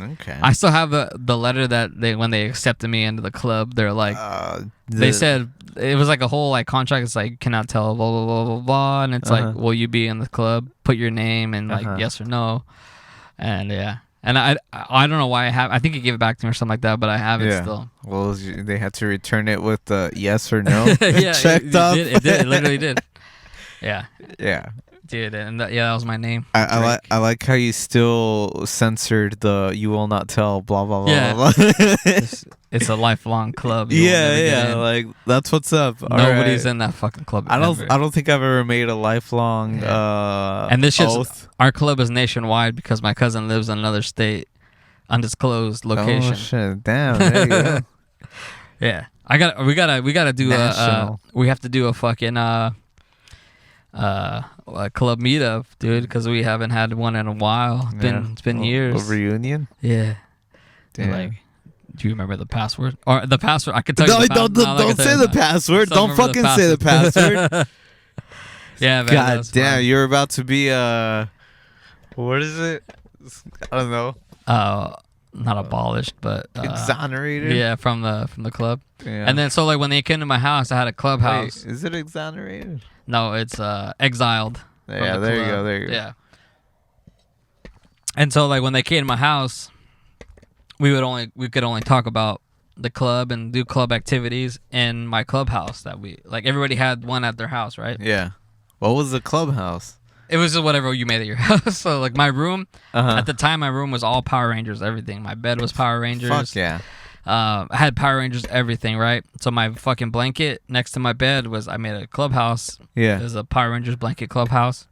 Speaker 1: Okay.
Speaker 2: I still have the letter that when they accepted me into the club, they're like, they said it was like a whole like contract. It's like, cannot tell, blah blah blah blah blah, and it's like, will you be in the club? Put your name and like yes or no, and yeah. And I don't know why I think he gave it back to me or something like that, but I have it still.
Speaker 1: Well, they had to return it with the yes or no.
Speaker 2: Yeah,
Speaker 1: checked up.
Speaker 2: It did. It literally did. Yeah.
Speaker 1: Yeah.
Speaker 2: Dude, and that was my name.
Speaker 1: I like how you still censored the "you will not tell" blah blah blah.
Speaker 2: Yeah.
Speaker 1: Blah, blah.
Speaker 2: It's a lifelong club.
Speaker 1: Yeah. Like that's what's up.
Speaker 2: Nobody's in that fucking club.
Speaker 1: I don't think I've ever made a lifelong
Speaker 2: and this
Speaker 1: oath.
Speaker 2: Our club is nationwide because my cousin lives in another state, undisclosed location.
Speaker 1: Oh shit! Damn. There you go.
Speaker 2: Yeah, we gotta do we have to do a fucking a club meetup, dude, because we haven't had one in a while. It's been years.
Speaker 1: A reunion.
Speaker 2: Yeah.
Speaker 1: Damn.
Speaker 2: Like, do you remember the password? Or the password? I could tell you.
Speaker 1: Don't say the password. Don't fucking say the password.
Speaker 2: Yeah, man.
Speaker 1: God damn, fun. You're about to be what is it? I don't know.
Speaker 2: Not abolished, but
Speaker 1: exonerated.
Speaker 2: Yeah, from the club.
Speaker 1: Yeah.
Speaker 2: And then so like when they came to my house, I had a clubhouse.
Speaker 1: Wait, is it exonerated?
Speaker 2: No, it's exiled.
Speaker 1: Yeah, there you go.
Speaker 2: Yeah. And so like when they came to my house, we could only talk about the club and do club activities in my clubhouse that everybody had one at their house, right?
Speaker 1: Yeah. What was the clubhouse?
Speaker 2: It was just whatever you made at your house. So like my room, at the time my room was all Power Rangers, everything. My bed was Power Rangers.
Speaker 1: Fuck yeah.
Speaker 2: I had Power Rangers, everything, right? So my fucking blanket next to my bed I made a clubhouse.
Speaker 1: Yeah.
Speaker 2: It was a Power Rangers blanket clubhouse.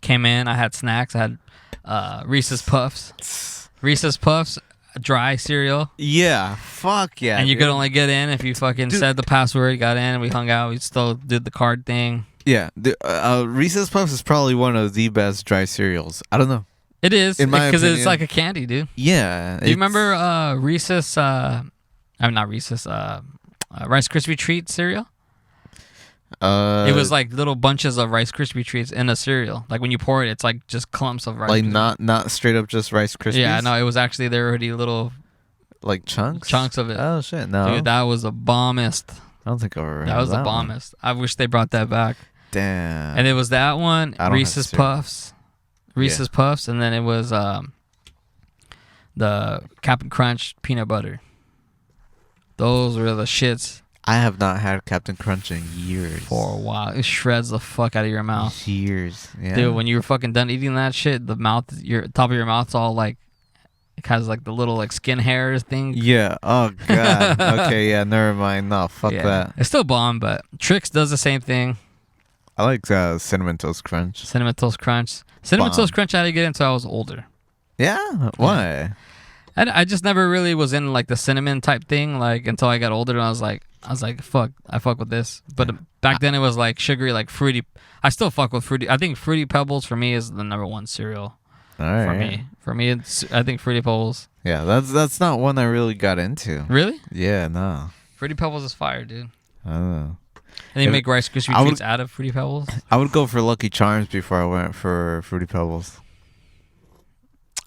Speaker 2: Came in, I had snacks. I had Reese's Puffs. Reese's Puffs, dry cereal.
Speaker 1: Yeah. Fuck yeah.
Speaker 2: And you could only get in if you fucking said the password, got in, we hung out, we still did the card thing.
Speaker 1: Yeah. Reese's Puffs is probably one of the best dry cereals. I don't know.
Speaker 2: It is,
Speaker 1: in my
Speaker 2: because
Speaker 1: opinion.
Speaker 2: it's like a candy, dude.
Speaker 1: Yeah.
Speaker 2: Do you remember Reese's, I'm not Reese's, Rice Krispie Treat cereal? It was like little bunches of Rice Krispie Treats in a cereal. Like when you pour it, it's like just clumps of rice.
Speaker 1: Like not straight up just Rice Krispies?
Speaker 2: Yeah, no, it was actually there already little...
Speaker 1: Like chunks?
Speaker 2: Chunks of it.
Speaker 1: Oh shit, no.
Speaker 2: Dude, that was the bombest.
Speaker 1: I don't think I remember
Speaker 2: that was the bombest. I wish they brought that back.
Speaker 1: Damn.
Speaker 2: And it was that one, Reese's Puffs. Reese's Puffs, and then it was the Captain Crunch peanut butter. Those were the shits.
Speaker 1: I have not had Captain Crunch in years.
Speaker 2: For a while. It shreds the fuck out of your mouth.
Speaker 1: Years. Yeah.
Speaker 2: Dude, when you were fucking done eating that shit, the mouth, your top of your mouth's all like, it has like the little like skin hairs thing.
Speaker 1: Yeah. Oh god. Okay. Yeah. Never mind. No. Fuck that.
Speaker 2: It's still bomb, but Trix does the same thing.
Speaker 1: I like Cinnamon Toast Crunch.
Speaker 2: Cinnamon Toast Crunch. Cinnamon Toast Crunch I had to get until I was older.
Speaker 1: Yeah? Why?
Speaker 2: I just never really was in like the cinnamon type thing like until I got older, and I was like fuck, I fuck with this. But back then it was like sugary, like fruity. I still fuck with fruity. I think Fruity Pebbles for me is the number one cereal.
Speaker 1: All right.
Speaker 2: For me it's, I think Fruity Pebbles.
Speaker 1: Yeah, that's not one I really got into.
Speaker 2: Really?
Speaker 1: Yeah, no.
Speaker 2: Fruity Pebbles is fire, dude.
Speaker 1: I don't know.
Speaker 2: And they make Rice Krispie Treats out of Fruity Pebbles.
Speaker 1: I would go for Lucky Charms before I went for Fruity Pebbles.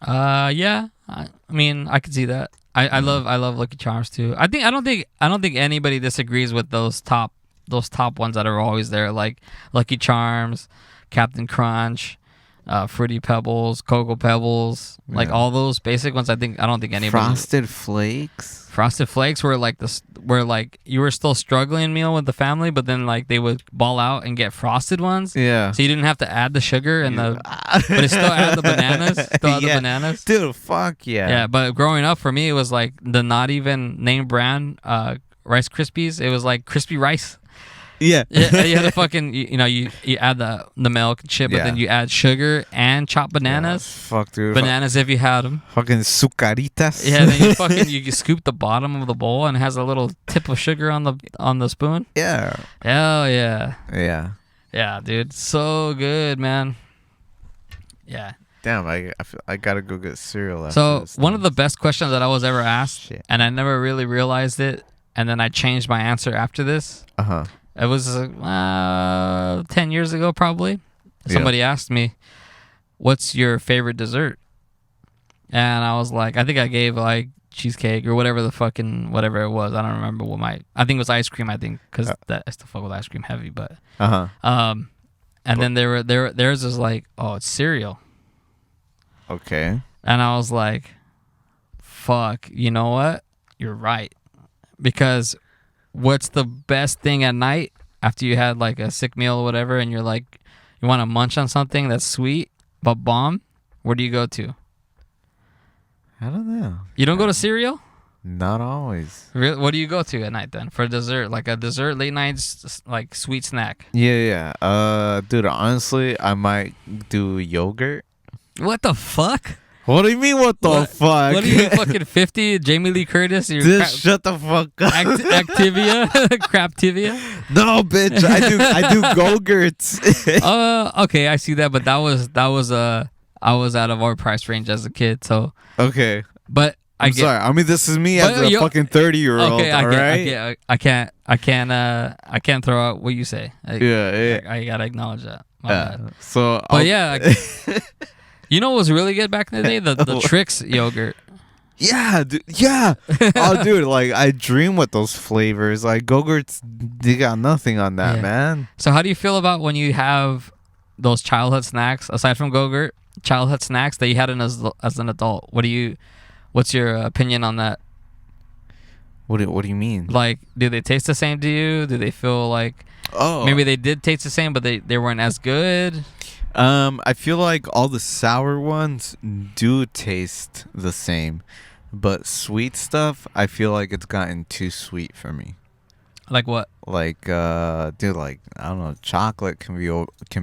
Speaker 2: Yeah. I mean, I could see that. I love Lucky Charms too. I don't think anybody disagrees with those top ones that are always there, like Lucky Charms, Captain Crunch, Fruity Pebbles, Cocoa Pebbles, like all those basic ones. I don't think anybody.
Speaker 1: Frosted Flakes.
Speaker 2: Frosted Flakes were like where like you were still struggling meal with the family, but then like they would ball out and get frosted ones.
Speaker 1: Yeah.
Speaker 2: So you didn't have to add the sugar and but it still had the bananas. Still had the bananas.
Speaker 1: Dude, fuck yeah.
Speaker 2: Yeah, but growing up for me, it was like the not even name brand Rice Krispies. It was like crispy rice.
Speaker 1: Yeah.
Speaker 2: Yeah, you had to fucking you add the milk and shit, but then you add sugar and chopped bananas.
Speaker 1: Fuck, dude.
Speaker 2: Bananas if you had them.
Speaker 1: Fucking sucaritas.
Speaker 2: Yeah, then you scoop the bottom of the bowl and it has a little tip of sugar on the spoon.
Speaker 1: Yeah.
Speaker 2: Hell yeah.
Speaker 1: Yeah.
Speaker 2: Yeah, dude, so good, man. Yeah.
Speaker 1: Damn, I gotta go get cereal. After
Speaker 2: So
Speaker 1: this
Speaker 2: one
Speaker 1: thing.
Speaker 2: of the best questions that I was ever asked,
Speaker 1: Shit.
Speaker 2: and I never really realized it, and then I changed my answer after this. It was 10 years ago, probably. Somebody asked me, "What's your favorite dessert?" And I was like, I think I gave like cheesecake or whatever it was. I don't remember I think it was ice cream. I think because I still fuck with ice cream heavy, but and then theirs was like, oh, it's cereal.
Speaker 1: Okay.
Speaker 2: And I was like, fuck, you know what? You're right. Because what's the best thing at night after you had like a sick meal or whatever and you're like, you want to munch on something that's sweet but bomb? Where do you go to?
Speaker 1: I don't know.
Speaker 2: You don't go to cereal?
Speaker 1: Not always.
Speaker 2: Really? What do you go to at night then for dessert? Like a dessert, late night, like sweet snack?
Speaker 1: Yeah. Dude, honestly, I might do yogurt.
Speaker 2: What the fuck?
Speaker 1: What do you mean, what the fuck?
Speaker 2: What are you, fucking 50? Jamie Lee Curtis?
Speaker 1: Just shut the fuck up.
Speaker 2: Activia? Craptivia?
Speaker 1: No, bitch. I do Go-Gurts.
Speaker 2: Okay, I see that, but I was out of our price range as a kid, so.
Speaker 1: Okay.
Speaker 2: But
Speaker 1: I'm sorry. I mean, this is me as a fucking 30-year-old.
Speaker 2: Okay, I can't throw out what you say.
Speaker 1: Yeah.
Speaker 2: I gotta acknowledge that. My bad.
Speaker 1: So,
Speaker 2: you know what was really good back in the day? The Trix yogurt.
Speaker 1: Yeah, dude. Yeah. Oh, dude. Like, I dream with those flavors. Like, Go-Gurts, they got nothing on that, man.
Speaker 2: So, how do you feel about when you have those childhood snacks, aside from Go-Gurt, childhood snacks that you had as an adult? What's your opinion on that?
Speaker 1: What do you mean?
Speaker 2: Like, do they taste the same to you? Do they feel like maybe they did taste the same, but they weren't as good?
Speaker 1: I feel like all the sour ones do taste the same, but sweet stuff, I feel like it's gotten too sweet for me.
Speaker 2: Like what?
Speaker 1: Like, dude, like, I don't know, chocolate can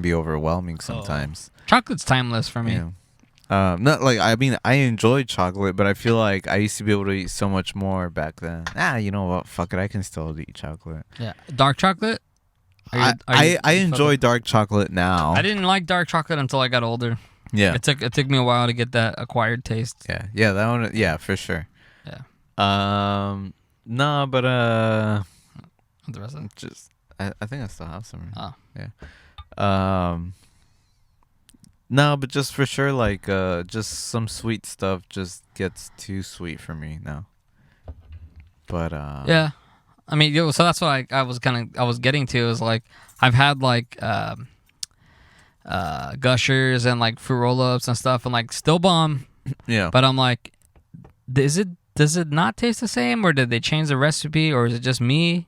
Speaker 1: be overwhelming sometimes.
Speaker 2: Chocolate's timeless for me.
Speaker 1: Yeah. Not like, I mean, I enjoy chocolate, but I feel like I used to be able to eat so much more back then. You know what? Fuck it, I can still eat chocolate.
Speaker 2: Yeah, dark chocolate.
Speaker 1: I enjoy dark chocolate now.
Speaker 2: I didn't like dark chocolate until I got older.
Speaker 1: Yeah,
Speaker 2: it took me a while to get that acquired taste.
Speaker 1: Yeah, that one. Yeah, for sure.
Speaker 2: Yeah.
Speaker 1: No, but
Speaker 2: The rest of them?
Speaker 1: just I think I still have some.
Speaker 2: Oh.
Speaker 1: Yeah. No, but just for sure, like just some sweet stuff just gets too sweet for me now. But
Speaker 2: yeah. I mean, so that's what I was getting to is like I've had like Gushers and like fruit roll-ups and stuff and like still bomb.
Speaker 1: Yeah.
Speaker 2: But I'm like, does it not taste the same, or did they change the recipe, or is it just me?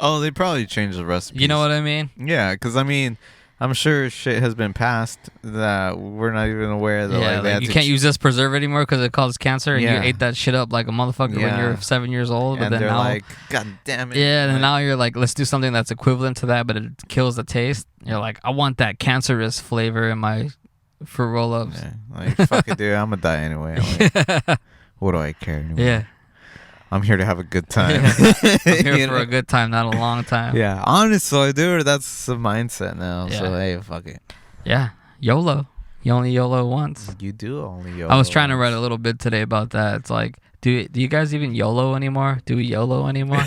Speaker 1: Oh, they probably changed the recipe.
Speaker 2: You know what I mean?
Speaker 1: Yeah, because I mean, I'm sure shit has been passed that we're not even aware that.
Speaker 2: Yeah, like you can't use this preserve anymore because it causes cancer, and you ate that shit up like a motherfucker when you're 7 years old. But
Speaker 1: and
Speaker 2: then
Speaker 1: they're
Speaker 2: now,
Speaker 1: like, God damn it.
Speaker 2: Yeah, and now you're like, let's do something that's equivalent to that, but it kills the taste. You're like, I want that cancerous flavor in my fruit roll-ups.
Speaker 1: Yeah, like, fuck it, dude. I'm gonna die anyway. Like, what do I care anymore?
Speaker 2: Yeah.
Speaker 1: I'm here to have a good time.
Speaker 2: I'm here for a good time, not a long time.
Speaker 1: Yeah, honestly, dude, that's the mindset now.
Speaker 2: Yeah.
Speaker 1: So, hey, fuck it.
Speaker 2: Yeah, YOLO. You only YOLO once.
Speaker 1: You do only YOLO.
Speaker 2: I was trying to write a little bit today about that. It's like, do you guys even YOLO anymore? Do we YOLO anymore?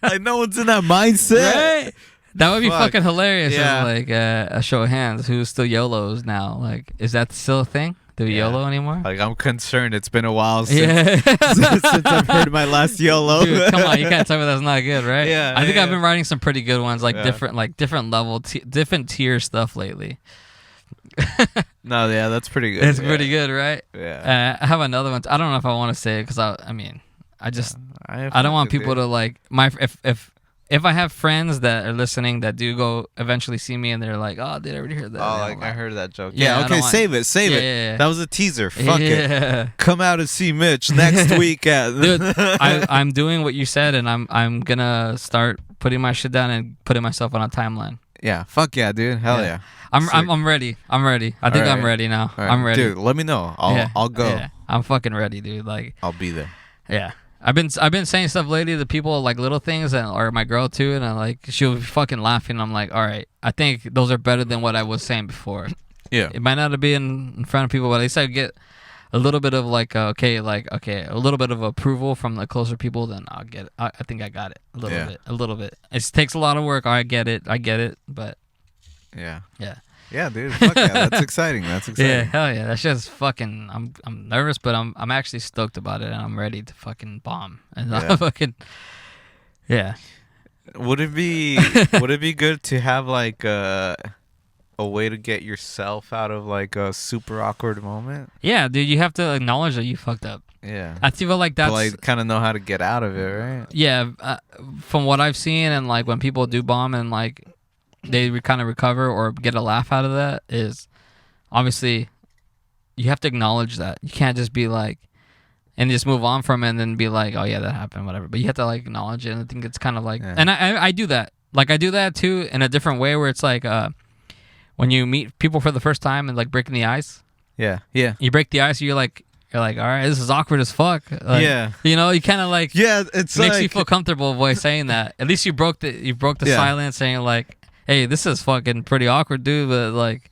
Speaker 1: I know it's in that mindset.
Speaker 2: Right? That would be
Speaker 1: Fuck.
Speaker 2: fucking hilarious.
Speaker 1: Yeah.
Speaker 2: Like a show of hands. Who's still YOLOs now? Like, is that still a thing? Do we
Speaker 1: Yeah.
Speaker 2: YOLO anymore?
Speaker 1: Like, I'm concerned. It's been a while since,
Speaker 2: Yeah.
Speaker 1: since I've heard my last YOLO.
Speaker 2: Dude, come on, you can't tell me that's not good, right?
Speaker 1: Yeah,
Speaker 2: I think
Speaker 1: yeah.
Speaker 2: I've been writing some pretty good ones, like
Speaker 1: Yeah.
Speaker 2: different level, different tier stuff lately.
Speaker 1: No, yeah, that's pretty good.
Speaker 2: It's
Speaker 1: yeah.
Speaker 2: pretty good, right?
Speaker 1: Yeah.
Speaker 2: I have another one. I don't know if I want to say it because I mean, I just
Speaker 1: I
Speaker 2: don't want
Speaker 1: fuck with
Speaker 2: people
Speaker 1: it.
Speaker 2: to like if I have friends that are listening that do go eventually see me and they're like, oh, did I already hear that?
Speaker 1: Oh,
Speaker 2: And
Speaker 1: like
Speaker 2: I'm
Speaker 1: I heard that joke.
Speaker 2: Yeah, I
Speaker 1: Yeah,
Speaker 2: don't
Speaker 1: okay,
Speaker 2: want-
Speaker 1: save it.
Speaker 2: Yeah,
Speaker 1: it.
Speaker 2: yeah.
Speaker 1: That was a teaser. Fuck it.
Speaker 2: Yeah.
Speaker 1: Come out and see Mitch next week at.
Speaker 2: Dude, I'm doing what you said, and I'm gonna start putting my shit down and putting myself on a timeline.
Speaker 1: Yeah, fuck yeah, dude. Hell yeah.
Speaker 2: I'm
Speaker 1: Sick.
Speaker 2: I'm ready. I'm ready. I think I'm
Speaker 1: Alright.
Speaker 2: ready now.
Speaker 1: All right,
Speaker 2: I'm ready.
Speaker 1: dude. Let me know. I'll go.
Speaker 2: Yeah. I'm fucking ready, dude. Like,
Speaker 1: I'll be there.
Speaker 2: yeah. I've been saying stuff lately to people, like little things, or my girl too, and she'll be fucking laughing. I'm like, all right, I think those are better than what I was saying before.
Speaker 1: Yeah.
Speaker 2: It might not be in front of people, but at least I get a little bit of a little bit of approval from the closer people. Then I'll get it. I think I got it a little bit. It takes a lot of work. I get it, but
Speaker 1: Yeah.
Speaker 2: yeah.
Speaker 1: Yeah, dude. Fuck yeah. That's exciting. That's exciting.
Speaker 2: Yeah, hell yeah. That's just fucking. I'm nervous, but I'm actually stoked about it, and I'm ready to fucking bomb. And
Speaker 1: Yeah.
Speaker 2: I'm fucking. Yeah.
Speaker 1: Would it be good to have like a way to get yourself out of like a super awkward moment?
Speaker 2: Yeah, dude. You have to acknowledge that you fucked up.
Speaker 1: Yeah.
Speaker 2: I feel like that's.
Speaker 1: But like kind of know how to get out of it, right?
Speaker 2: Yeah, from what I've seen, and like when people do bomb and like they kind of recover or get a laugh out of that, is obviously you have to acknowledge that. You can't just be like and just move on from it and then be like, oh yeah, that happened, whatever. But you have to like acknowledge it. And I think it's kind of like,
Speaker 1: Yeah.
Speaker 2: and I do that. Like I do that too in a different way where it's like when you meet people for the first time and like breaking the ice.
Speaker 1: Yeah. Yeah.
Speaker 2: You break the ice, you're like, all right, this is awkward as fuck. Like,
Speaker 1: Yeah.
Speaker 2: you know, you kind of like
Speaker 1: Yeah, it's
Speaker 2: makes
Speaker 1: like
Speaker 2: you feel comfortable by saying that. At least you broke the
Speaker 1: Yeah.
Speaker 2: silence, saying like, "Hey, this is fucking pretty awkward, dude." But like,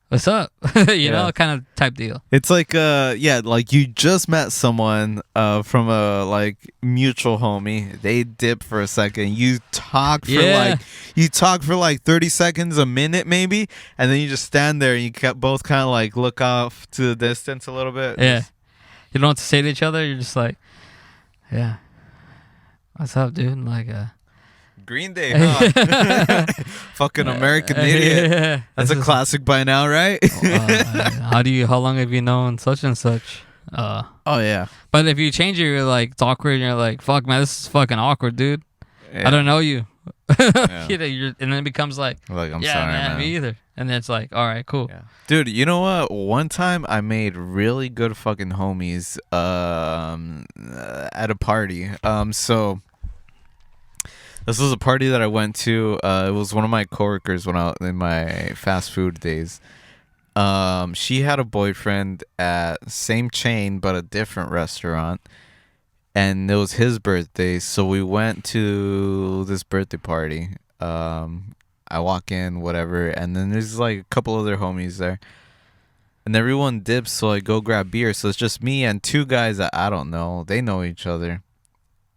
Speaker 2: what's up? you know, kind of type deal.
Speaker 1: It's like like you just met someone from a like mutual homie. They dip for a second. You talk for like 30 seconds, a minute maybe, and then you just stand there and you both kind of like look off to the distance a little bit.
Speaker 2: Yeah, you don't know what to say to each other. You're just like, "Yeah, what's up, dude?" And like,
Speaker 1: Green Day, huh? Fucking American Idiot.
Speaker 2: Yeah.
Speaker 1: That's a classic by now, right?
Speaker 2: How long have you known such and such?
Speaker 1: Oh yeah.
Speaker 2: But if you change it, you're like, it's awkward, and you're like, fuck, man, this is fucking awkward, dude. I don't know you. You know, and then it becomes like,
Speaker 1: Like I'm
Speaker 2: yeah,
Speaker 1: sorry,
Speaker 2: man, me either. And then it's like, all right, cool.
Speaker 1: Yeah. Dude, you know what? One time I made really good fucking homies at a party. So this was a party that I went to. It was one of my coworkers when I in my fast food days. She had a boyfriend at same chain but a different restaurant, and it was his birthday. So we went to this birthday party. I walk in, whatever, and then there's like a couple other homies there, and everyone dips. So I go grab beer. So it's just me and two guys that I don't know. They know each other.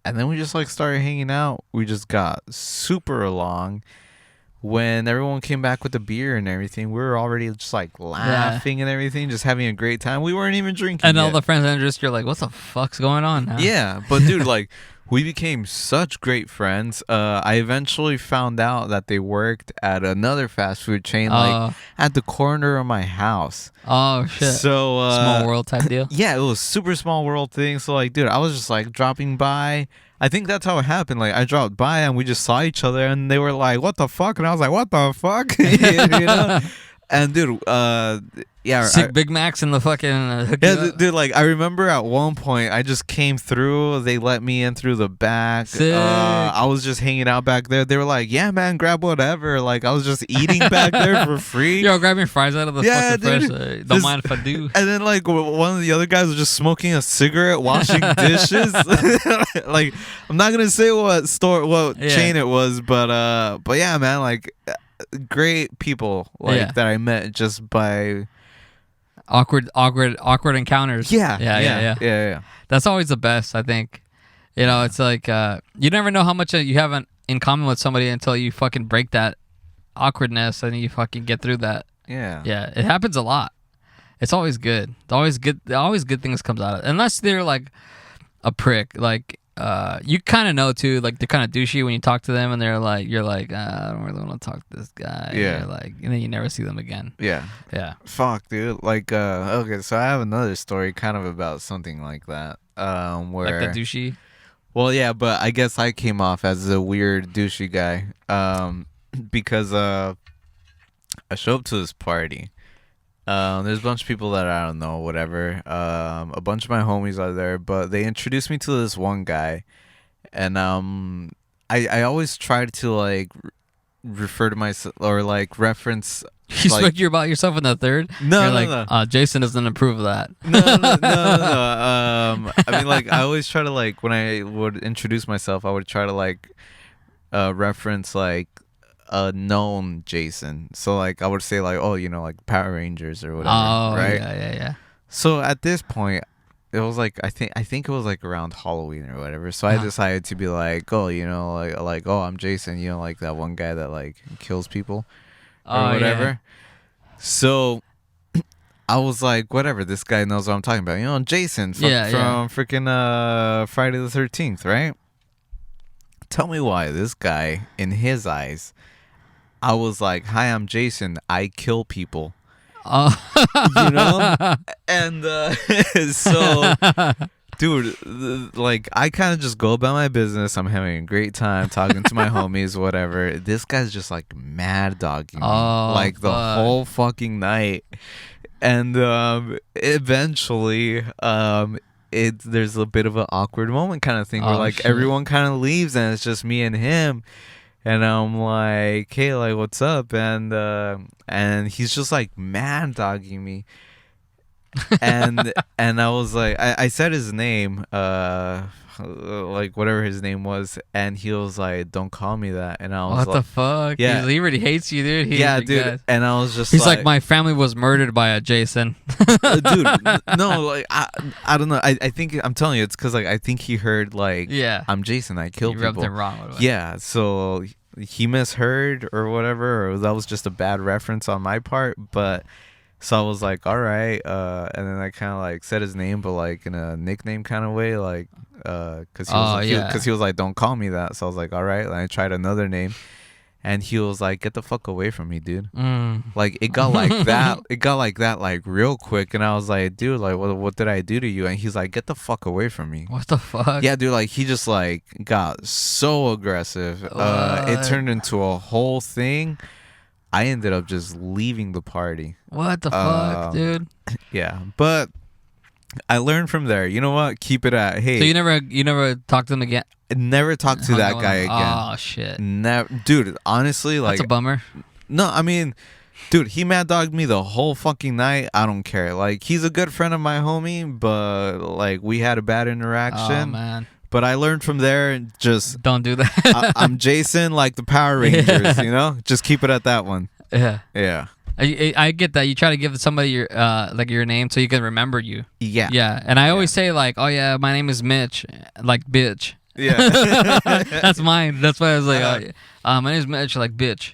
Speaker 1: And then we just like started hanging out. We just got super along. When everyone came back with the beer and everything, we were already just like laughing and everything, just having a great time. We weren't even drinking.
Speaker 2: And
Speaker 1: yet.
Speaker 2: all the friends and just, you're like, what the fuck's going on now?
Speaker 1: Yeah, but dude, like we became such great friends. I eventually found out that they worked at another fast food chain, like at the corner of my house.
Speaker 2: Oh shit.
Speaker 1: So
Speaker 2: small world type deal.
Speaker 1: Yeah, it was super small world thing. So like, dude, I was just like dropping by. I think that's how it happened. Like I dropped by and we just saw each other and they were like, "What the fuck?" And I was like, "What the fuck?" You know? And dude, yeah,
Speaker 2: Sick Big Macs in the fucking
Speaker 1: dude. Like I remember at one point, I just came through. They let me in through the back.
Speaker 2: Sick.
Speaker 1: I was just hanging out back there. They were like, "Yeah, man, grab whatever." Like I was just eating back there for free.
Speaker 2: Yo, grabbing fries out of the fucking
Speaker 1: dude.
Speaker 2: fresh. Don't mind if I do.
Speaker 1: And then like one of the other guys was just smoking a cigarette, washing dishes. Like I'm not gonna say what chain it was, but yeah, man, like great people like that I met just by
Speaker 2: awkward encounters.
Speaker 1: Yeah.
Speaker 2: That's always the best, I think. You know, it's like you never know how much you haven't in common with somebody until you fucking break that awkwardness and you fucking get through that.
Speaker 1: Yeah.
Speaker 2: Yeah, it happens a lot. It's always good. Always good things comes out of it. Unless they're like a prick. Like you kind of know too. Like they're kind of douchey when you talk to them, and they're like, you're like, I don't really want to talk to this guy.
Speaker 1: Yeah.
Speaker 2: You're like, and then you never see them again.
Speaker 1: Yeah.
Speaker 2: Yeah.
Speaker 1: Fuck, dude. Like, okay, so I have another story kind of about something like that. Where
Speaker 2: Like the douchey.
Speaker 1: well, yeah, but I guess I came off as a weird douchey guy. Because I show up to this party. There's a bunch of people that I don't know, whatever. A bunch of my homies are there, but they introduced me to this one guy, and I always try to like refer to myself or like reference.
Speaker 2: You
Speaker 1: like,
Speaker 2: spoke about yourself in the third.
Speaker 1: No,
Speaker 2: You're
Speaker 1: no,
Speaker 2: like,
Speaker 1: no.
Speaker 2: Jason doesn't approve of that.
Speaker 1: No. I mean, like, I always try to like when I would introduce myself, I would try to like reference like a known Jason. So like I would say like, oh, you know, like Power Rangers or whatever.
Speaker 2: Oh,
Speaker 1: right?
Speaker 2: Yeah.
Speaker 1: So at this point, it was like I think it was like around Halloween or whatever. So I decided to be like, oh, you know, like oh, I'm Jason. You know, like that one guy that like kills people or whatever.
Speaker 2: Yeah.
Speaker 1: So I was like, whatever. This guy knows what I'm talking about. You know, Jason from freaking Friday the 13th, right? Tell me why this guy, in his eyes, I was like, hi, I'm Jason. I kill people. You know? And so, dude, like, I kind of just go about my business. I'm having a great time talking to my homies, whatever. This guy's just, like, mad dogging me. Like, the whole fucking night. And eventually, there's a bit of an awkward moment kind of thing where, like, everyone kind of leaves and it's just me and him. And I'm like, hey, like, what's up? And he's just like mad dogging me. And I was like, I said his name, like whatever his name was, and he was like, don't call me that. And I was
Speaker 2: what
Speaker 1: like,
Speaker 2: the fuck?
Speaker 1: Yeah,
Speaker 2: he already hates you, dude.
Speaker 1: Yeah, dude. God. And I was just
Speaker 2: he's like, my family was murdered by a Jason.
Speaker 1: Dude, no, like I don't know. I think I'm telling you, it's because like I think he heard like, yeah, I'm Jason, I kill people.
Speaker 2: Rubbed him wrong.
Speaker 1: Yeah, so he misheard or whatever, or that was just a bad reference on my part. But so I was like, all right, and then I kind of like said his name, but like in a nickname kind of way, like because he was like, don't call me that. So I was like, all right, and I tried another name. And he was like, get the fuck away from me, dude. Like, it got like that. It got like that, like, real quick. And I was like, dude, like, what did I do to you? And he's like, get the fuck away from me.
Speaker 2: What the fuck?
Speaker 1: Yeah, dude, like, he just, like, got so aggressive. It turned into a whole thing. I ended up just leaving the party.
Speaker 2: What the fuck, dude?
Speaker 1: Yeah, but I learned from there. You know what? Keep it at, hey.
Speaker 2: So you never talked to him again?
Speaker 1: Never talk to that guy again.
Speaker 2: Oh shit!
Speaker 1: Never, dude. Honestly, like,
Speaker 2: that's a bummer.
Speaker 1: No, I mean, dude, he mad dogged me the whole fucking night. I don't care. Like, he's a good friend of my homie, but like we had a bad interaction. Oh
Speaker 2: man!
Speaker 1: But I learned from there. Just
Speaker 2: don't do that.
Speaker 1: I'm Jason, like the Power Rangers. You know, just keep it at that one.
Speaker 2: Yeah.
Speaker 1: Yeah.
Speaker 2: I get that. You try to give somebody your like your name so you can remember you.
Speaker 1: Yeah.
Speaker 2: Yeah. And I always say like, oh yeah, my name is Mitch, like bitch.
Speaker 1: Yeah.
Speaker 2: That's mine. That's why I was like, my name is Mitch, like bitch,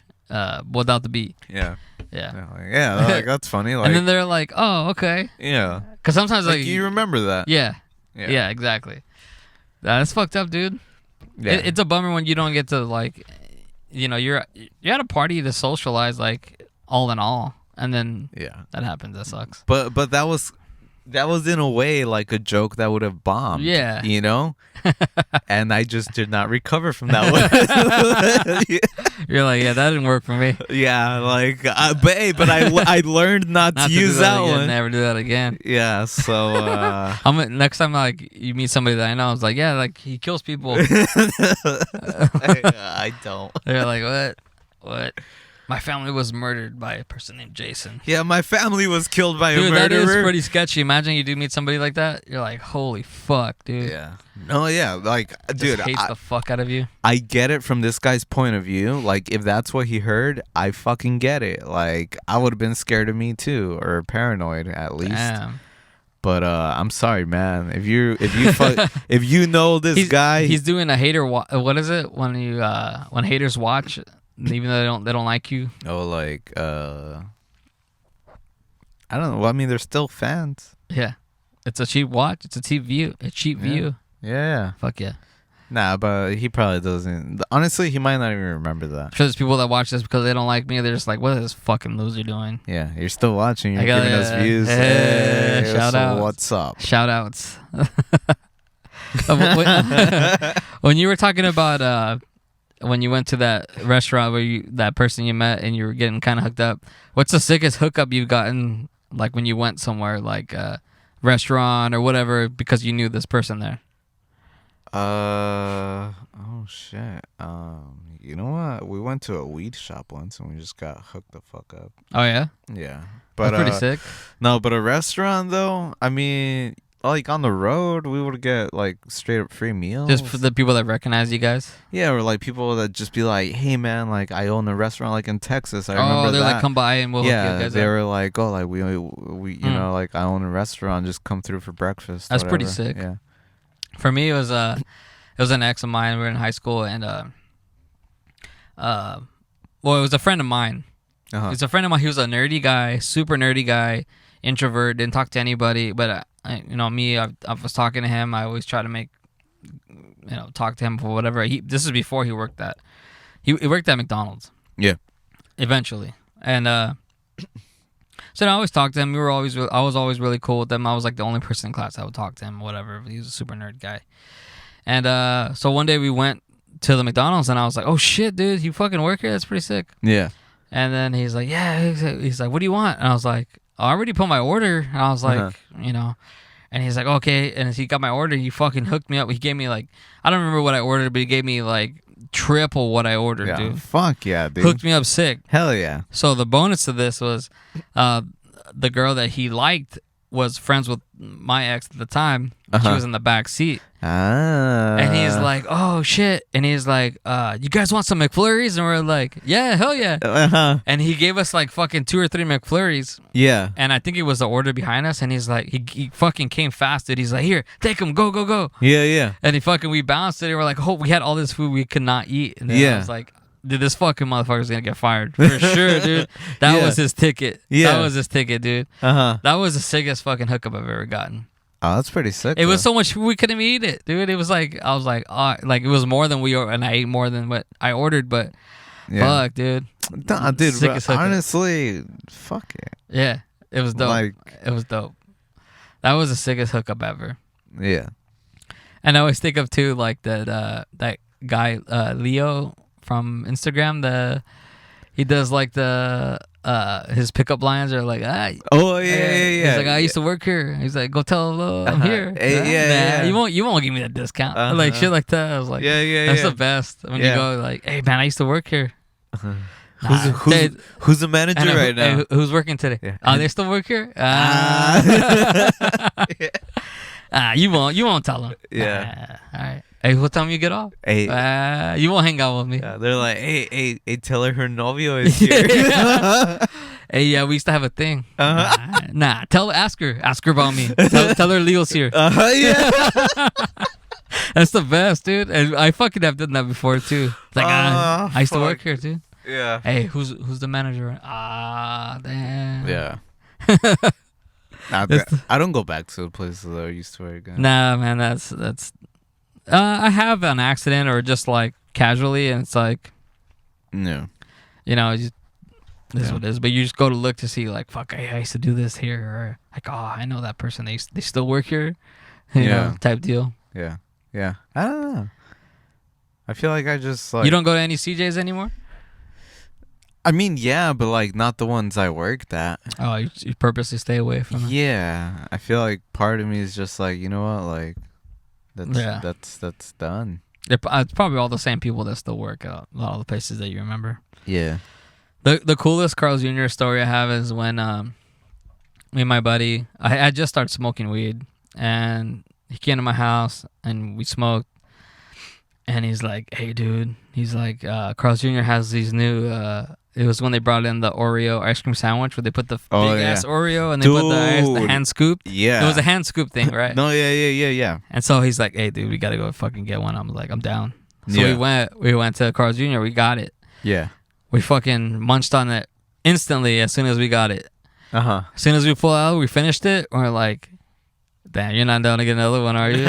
Speaker 2: without the B.
Speaker 1: Yeah.
Speaker 2: Yeah.
Speaker 1: Yeah. Like, that's funny. Like,
Speaker 2: and then they're like, oh, okay.
Speaker 1: Yeah.
Speaker 2: Because sometimes like
Speaker 1: you remember that.
Speaker 2: Yeah. Yeah. Exactly. That's fucked up, dude. Yeah. It's a bummer when you don't get to like, you know, you're at a party to socialize, like all in all, and then that happens. That sucks.
Speaker 1: But that was in a way like a joke that would have bombed. Yeah. You know? And I just did not recover from that one.
Speaker 2: You're like, yeah, that didn't work for me.
Speaker 1: Yeah, like, but I learned not to use that one.
Speaker 2: Never do that again.
Speaker 1: Yeah, so
Speaker 2: next time like you meet somebody that I know, I was like, yeah, like he kills people.
Speaker 1: I don't.
Speaker 2: They're like, what? My family was murdered by a person named Jason.
Speaker 1: Yeah, my family was killed by a murderer.
Speaker 2: Dude, that is pretty sketchy. Imagine you do meet somebody like that. You're like, holy fuck, dude.
Speaker 1: Yeah. No, yeah. Like, dude.
Speaker 2: Hates the fuck out of you.
Speaker 1: I get it from this guy's point of view. Like, if that's what he heard, I fucking get it. Like, I would have been scared of me too, or paranoid at least.
Speaker 2: Damn.
Speaker 1: But I'm sorry, man. If you if you know this guy,
Speaker 2: he's doing a hater. What is it when haters watch, even though they don't like you?
Speaker 1: oh, like I don't know. Well, I mean, they're still fans.
Speaker 2: Yeah, it's a cheap watch. It's a cheap view.
Speaker 1: Yeah.
Speaker 2: Fuck yeah.
Speaker 1: Nah, but he probably doesn't. Honestly, he might not even remember that.
Speaker 2: I'm sure there's people that watch this because they don't like me. They're just like, what is this fucking loser doing?
Speaker 1: Yeah, you're still watching. You're giving us views.
Speaker 2: Hey, shout out.
Speaker 1: What's up?
Speaker 2: Shout outs. When you were talking about when you went to that restaurant where that person you met and you were getting kind of hooked up, what's the sickest hookup you've gotten, like when you went somewhere like a restaurant or whatever because you knew this person there?
Speaker 1: Oh shit. You know what? We went to a weed shop once and we just got hooked the fuck up.
Speaker 2: Oh yeah?
Speaker 1: Yeah. But
Speaker 2: that's pretty sick.
Speaker 1: No, but a restaurant though, I mean, like on the road, we would get like straight up free meals.
Speaker 2: Just for the people that recognize you guys?
Speaker 1: Yeah, or like people that just be like, "Hey man, like I own a restaurant like in Texas." I remember
Speaker 2: they're
Speaker 1: that.
Speaker 2: like, "Come by and we'll hook you guys
Speaker 1: they
Speaker 2: up."
Speaker 1: were like, "Oh, like we you know, like I own a restaurant, just come through for breakfast."
Speaker 2: That's
Speaker 1: whatever.
Speaker 2: pretty sick.
Speaker 1: Yeah.
Speaker 2: For me, it was an ex of mine. We were in high school, and it was a friend of mine.
Speaker 1: Uh-huh.
Speaker 2: He's a friend of mine. He was a nerdy guy, super nerdy guy, introvert, didn't talk to anybody. But I was talking to him. I always try to talk to him for whatever. This is before he worked at. He worked at McDonald's.
Speaker 1: Yeah.
Speaker 2: Eventually, and so I always talked to him. I was always really cool with him. I was like the only person in class that would talk to him. Whatever. He was a super nerd guy. And so one day we went to the McDonald's and I was like, "Oh shit, dude, you fucking work here? That's pretty sick."
Speaker 1: Yeah.
Speaker 2: And then he's like, "Yeah." He's like, "What do you want?" And I was like, "I already put my order." And I was like, And he's like, "Okay." And he got my order. He fucking hooked me up. He gave me like, I don't remember what I ordered, but he gave me like triple what I ordered, dude.
Speaker 1: Fuck yeah, dude.
Speaker 2: Hooked me up sick.
Speaker 1: Hell yeah.
Speaker 2: So the bonus to this was, the girl that he liked was friends with my ex at the time. She was in the back seat. And he's like, "Oh shit." And he's like, "You guys want some McFlurries?" And we're like, "Yeah, hell yeah." And he gave us like fucking 2 or 3 McFlurries.
Speaker 1: Yeah.
Speaker 2: And I think it was the order behind us. And he's like, he fucking came fast, dude. He's like, "Here, take them, go."
Speaker 1: Yeah.
Speaker 2: And we bounced it. And we're like, "Oh, we had all this food we could not eat." And then I was like, "Dude, this fucking motherfucker's gonna get fired for sure, dude." That was his ticket.
Speaker 1: Yeah.
Speaker 2: That was his ticket, dude. That was the sickest fucking hookup I've ever gotten.
Speaker 1: Oh, that's pretty sick.
Speaker 2: It was so much food we couldn't even eat it, dude. It was like, I was like, like it was more than and I ate more than what I ordered, but fuck, dude.
Speaker 1: Nah, dude, bro, honestly, fuck it.
Speaker 2: Yeah, it was dope. It was dope. That was the sickest hookup ever.
Speaker 1: Yeah.
Speaker 2: And I always think of too, like that guy Leo from Instagram. He does like his pickup lines are like,
Speaker 1: oh yeah.
Speaker 2: He's like, "I used to work here." He's like, "Go tell I'm here."
Speaker 1: Yeah.
Speaker 2: You won't give me that discount. Like shit like that. I was like, that's the best when you go like, "Hey man, I used to work here."
Speaker 1: Who's the manager right now?
Speaker 2: Who's working today?
Speaker 1: Yeah.
Speaker 2: They still work here? You won't tell them.
Speaker 1: Yeah.
Speaker 2: All right. Hey, what time you get off?
Speaker 1: Hey,
Speaker 2: you won't hang out with me.
Speaker 1: Yeah, they're like, hey, tell her novio is here.
Speaker 2: Hey, yeah, we used to have a thing. Nah, ask her about me. Tell her Leo's here.
Speaker 1: Yeah.
Speaker 2: That's the best, dude. And I fucking have done that before too. It's like, I used to work here, dude.
Speaker 1: Yeah.
Speaker 2: Hey, who's the manager? Damn.
Speaker 1: Yeah. I don't go back to the places that I used to work at.
Speaker 2: Nah, man, that's. I have an accident or just like casually, and it's like,
Speaker 1: no,
Speaker 2: this is what it is. But you just go to look to see, like, fuck, I used to do this here, or like, oh, I know that person. They still work here, you know, type deal.
Speaker 1: Yeah. I don't know. I feel like I just like.
Speaker 2: You don't go to any CJs anymore?
Speaker 1: I mean, yeah, but like not the ones I worked at.
Speaker 2: Oh, you purposely stay away from it?
Speaker 1: Yeah, I feel like part of me is just like, you know what, like. That's done.
Speaker 2: It's probably all the same people that still work at a lot of the places that you remember.
Speaker 1: Yeah.
Speaker 2: The coolest Carl's Jr. story I have is when me and my buddy, I just started smoking weed, and he came to my house and we smoked, and he's like, "Hey, dude," he's like, "Carl's Jr. has these new." It was when they brought in the Oreo ice cream sandwich where they put the big ass Oreo and they put the hand scoop.
Speaker 1: Yeah,
Speaker 2: it was a hand scoop thing, right?
Speaker 1: No, yeah.
Speaker 2: And so he's like, "Hey, dude, we gotta go fucking get one." I'm like, "I'm down." So
Speaker 1: Yeah.
Speaker 2: we went to Carl's Jr. We got it.
Speaker 1: Yeah.
Speaker 2: We fucking munched on it instantly as soon as we got it.
Speaker 1: Uh-huh.
Speaker 2: As soon as we pull out, we finished it. We're like, "Damn, you're not down to get another one, are you?"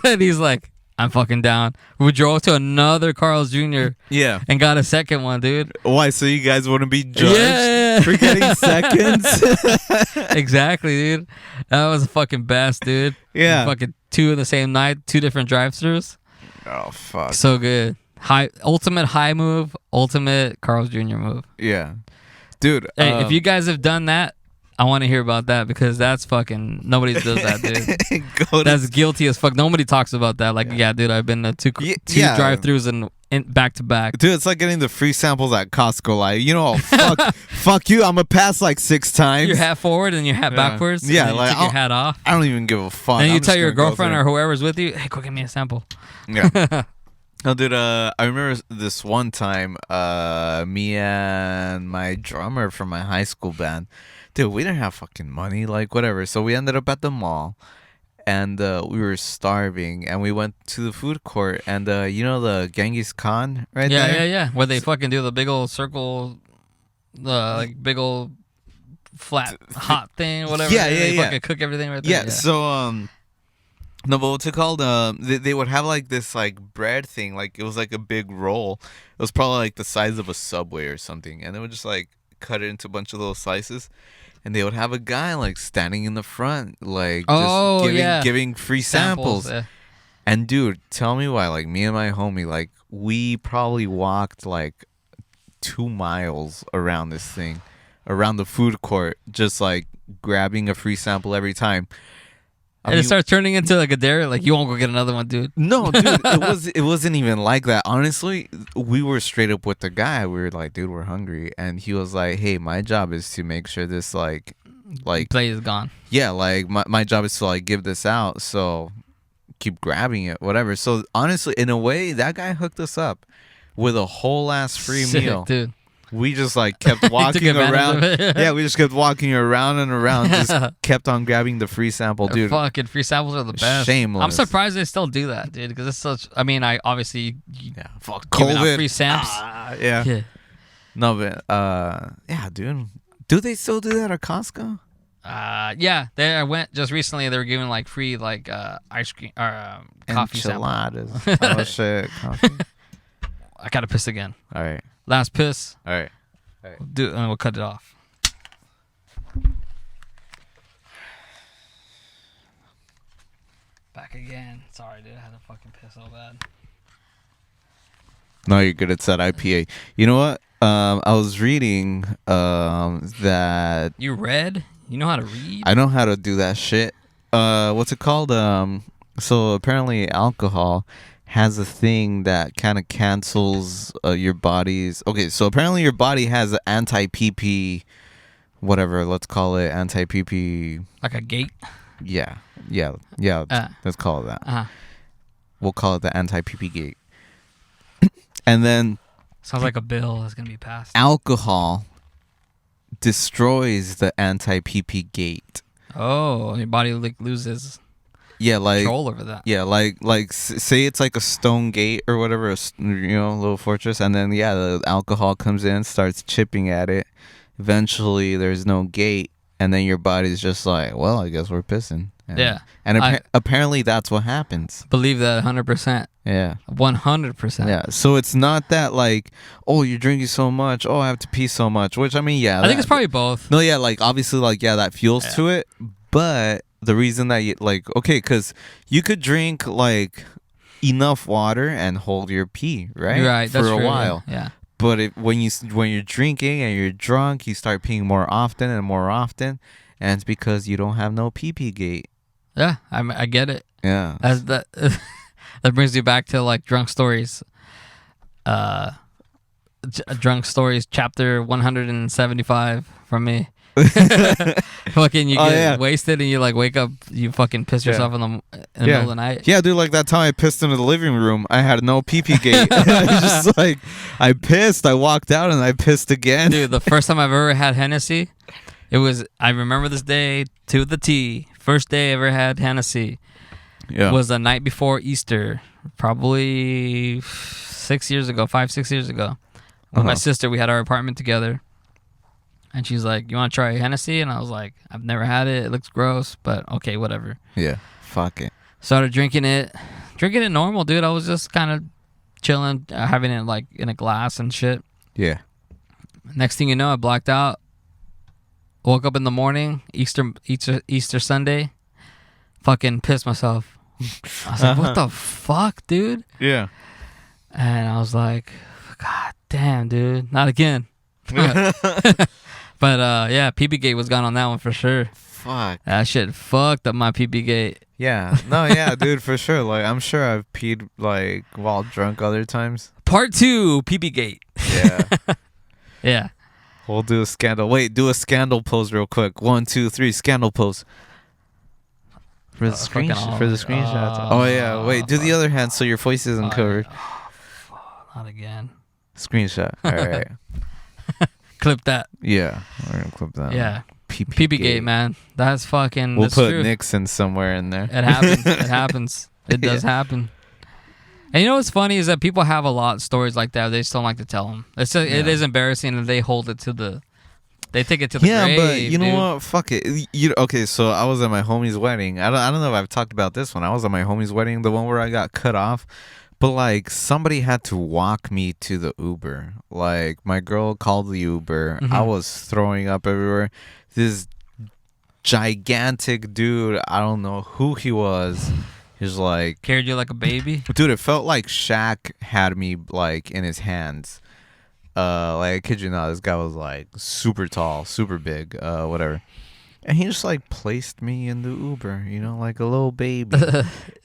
Speaker 2: And he's like, "I'm fucking down." We drove to another Carl's Jr.
Speaker 1: Yeah.
Speaker 2: and got a second one, dude.
Speaker 1: Why? So you guys wouldn't be judged
Speaker 2: Yeah.
Speaker 1: for getting seconds?
Speaker 2: Exactly, dude. That was the fucking best, dude.
Speaker 1: Yeah.
Speaker 2: Fucking 2 in the same night, 2 different drive-thrus.
Speaker 1: Oh, fuck.
Speaker 2: So good. Ultimate high move, ultimate Carl's Jr. move.
Speaker 1: Yeah. Dude.
Speaker 2: Hey, if you guys have done that, I want to hear about that because that's fucking nobody does that, dude. That's guilty as fuck. Nobody talks about that. Like, yeah, dude, I've been to two drive-thrus and back to back.
Speaker 1: Dude, it's like getting the free samples at Costco. Like, you know, fuck you. I'm gonna pass like 6 times.
Speaker 2: Your hat forward and your hat backwards.
Speaker 1: Yeah,
Speaker 2: and
Speaker 1: like
Speaker 2: take your hat off.
Speaker 1: I don't even give a fuck.
Speaker 2: And you tell your girlfriend or whoever's with you, "Hey, go get me a sample."
Speaker 1: Yeah. No, dude, I remember this one time, me and my drummer from my high school band, dude, we didn't have fucking money, like, whatever. So we ended up at the mall, and we were starving, and we went to the food court, and you know the Genghis Khan right there?
Speaker 2: Yeah. Where they fucking do the big old circle, like big old flat hot thing, whatever. They fucking cook everything right there.
Speaker 1: Yeah, so, no, but what's it called? They would have like this like bread thing, like it was like a big roll. It was probably like the size of a Subway or something, and they would just like cut it into a bunch of little slices, and they would have a guy like standing in the front, like giving free samples.
Speaker 2: Yeah.
Speaker 1: And dude, tell me why? Like me and my homie, like we probably walked like 2 miles around this thing, around the food court, just like grabbing a free sample every time.
Speaker 2: And it starts turning into like a dare, like you won't go get another one, dude.
Speaker 1: No, dude, it wasn't even like that. Honestly, we were straight up with the guy. We were like, dude, we're hungry, and he was like, hey, my job is to make sure this like
Speaker 2: plate is gone.
Speaker 1: Yeah, like my job is to like give this out, so keep grabbing it, whatever. So honestly, in a way, that guy hooked us up with a whole ass free meal,
Speaker 2: dude.
Speaker 1: We just like kept walking around. Yeah, we just kept walking around and around. Just kept on grabbing the free sample, dude.
Speaker 2: Fucking free samples are the best.
Speaker 1: Shameless.
Speaker 2: I'm surprised they still do that, dude. Because it's such. I mean, I obviously
Speaker 1: fuck
Speaker 2: giving
Speaker 1: COVID.
Speaker 2: out free samps.
Speaker 1: Yeah. No, but yeah, dude. Do they still do that at Costco?
Speaker 2: Yeah. I went just recently. They were giving like free like ice cream or coffee
Speaker 1: enchiladas.
Speaker 2: samples.
Speaker 1: Oh shit, coffee.
Speaker 2: I gotta piss again.
Speaker 1: All right.
Speaker 2: Last piss.
Speaker 1: All right.
Speaker 2: And we'll cut it off. Back again. Sorry, dude. I had to fucking piss so bad.
Speaker 1: No, you're good. It's that IPA. You know what? I was reading that.
Speaker 2: You read? You know how to read?
Speaker 1: I know how to do that shit. What's it called? So apparently alcohol has a thing that kind of cancels your body's. Okay, so apparently your body has an anti-PP, whatever, let's call it anti-PP.
Speaker 2: Like a gate?
Speaker 1: Yeah. Let's call it that.
Speaker 2: Uh-huh.
Speaker 1: We'll call it the anti-PP gate. And then
Speaker 2: sounds like a bill that's going to be passed.
Speaker 1: Alcohol destroys the anti-PP gate.
Speaker 2: Oh, your body like loses control over that.
Speaker 1: Yeah, like say it's like a stone gate or whatever, a little fortress, and then the alcohol comes in, starts chipping at it. Eventually, there's no gate, and then your body's just like, well, I guess we're pissing. And apparently that's what happens.
Speaker 2: Believe that 100%.
Speaker 1: Yeah.
Speaker 2: 100%.
Speaker 1: Yeah. So it's not that like, oh, you're drinking so much, oh, I have to pee so much, which I mean, yeah.
Speaker 2: I think it's probably both.
Speaker 1: No, yeah, like obviously like that fuels to it, but the reason that you like, okay, cuz you could drink like enough water and hold your pee, right?
Speaker 2: Right,
Speaker 1: for
Speaker 2: that's
Speaker 1: a
Speaker 2: true,
Speaker 1: while.
Speaker 2: Yeah.
Speaker 1: But when you're drinking and you're drunk, you start peeing more often and more often, and it's because you don't have no pee gate.
Speaker 2: Yeah, I get it.
Speaker 1: Yeah.
Speaker 2: As that that brings you back to like drunk stories. Drunk stories chapter 175 from me. Fucking you
Speaker 1: Oh,
Speaker 2: get
Speaker 1: yeah.
Speaker 2: wasted and you like wake up, you fucking piss yourself in the middle of the night.
Speaker 1: Yeah, dude, like that time I pissed in the living room. I had no pee-pee gate. I just like, I pissed. I walked out and I pissed again.
Speaker 2: Dude, the first time I've ever had Hennessy, I remember this day to the T. First day I ever had Hennessy was the night before Easter, probably 5, 6 years ago. With my sister, we had our apartment together. And she's like, "You want to try Hennessy?" And I was like, "I've never had it. It looks gross, but okay, whatever."
Speaker 1: Yeah, fuck it.
Speaker 2: Started drinking it normal, dude. I was just kind of chilling, having it like in a glass and shit.
Speaker 1: Yeah.
Speaker 2: Next thing you know, I blacked out. Woke up in the morning, Easter Sunday. Fucking pissed myself. I was like, "What the fuck, dude?"
Speaker 1: Yeah.
Speaker 2: And I was like, "God damn, dude, not again." But yeah, Peepee Gate was gone on that one for sure.
Speaker 1: Fuck.
Speaker 2: That shit fucked up my Peepee Gate.
Speaker 1: Yeah. No, yeah, dude, for sure. Like, I'm sure I've peed, like, while drunk other times.
Speaker 2: Part 2, Peepee Gate.
Speaker 1: Yeah.
Speaker 2: Yeah.
Speaker 1: We'll do a scandal. Wait, do a scandal pose real quick. 1, 2, 3, scandal pose. For the screenshots. Oh, yeah. Wait, do the other hand so your voice isn't covered.
Speaker 2: Not again.
Speaker 1: Screenshot. All right.
Speaker 2: Clip that.
Speaker 1: Yeah. We're going to clip that.
Speaker 2: Yeah. Peepee Gate, man. That's fucking.
Speaker 1: We'll put
Speaker 2: true.
Speaker 1: Nixon somewhere in there.
Speaker 2: It happens. It happens. It does happen. And you know what's funny is that people have a lot of stories like that. They just don't like to tell them. It is embarrassing that they hold it to the. They take it to the grave.
Speaker 1: Yeah, but you know
Speaker 2: dude.
Speaker 1: what? Fuck it. Okay, so I was at my homie's wedding. I don't know if I've talked about this one. I was at my homie's wedding, the one where I got cut off. But, like, somebody had to walk me to the Uber. Like, my girl called the Uber. I was throwing up everywhere. This gigantic dude, I don't know who he was. He's like...
Speaker 2: Carried you like a baby?
Speaker 1: Dude, it felt like Shaq had me, like, in his hands. Like, I kid you not, this guy was, like, super tall, super big, whatever. And he just, like, placed me in the Uber, you know, like a little baby.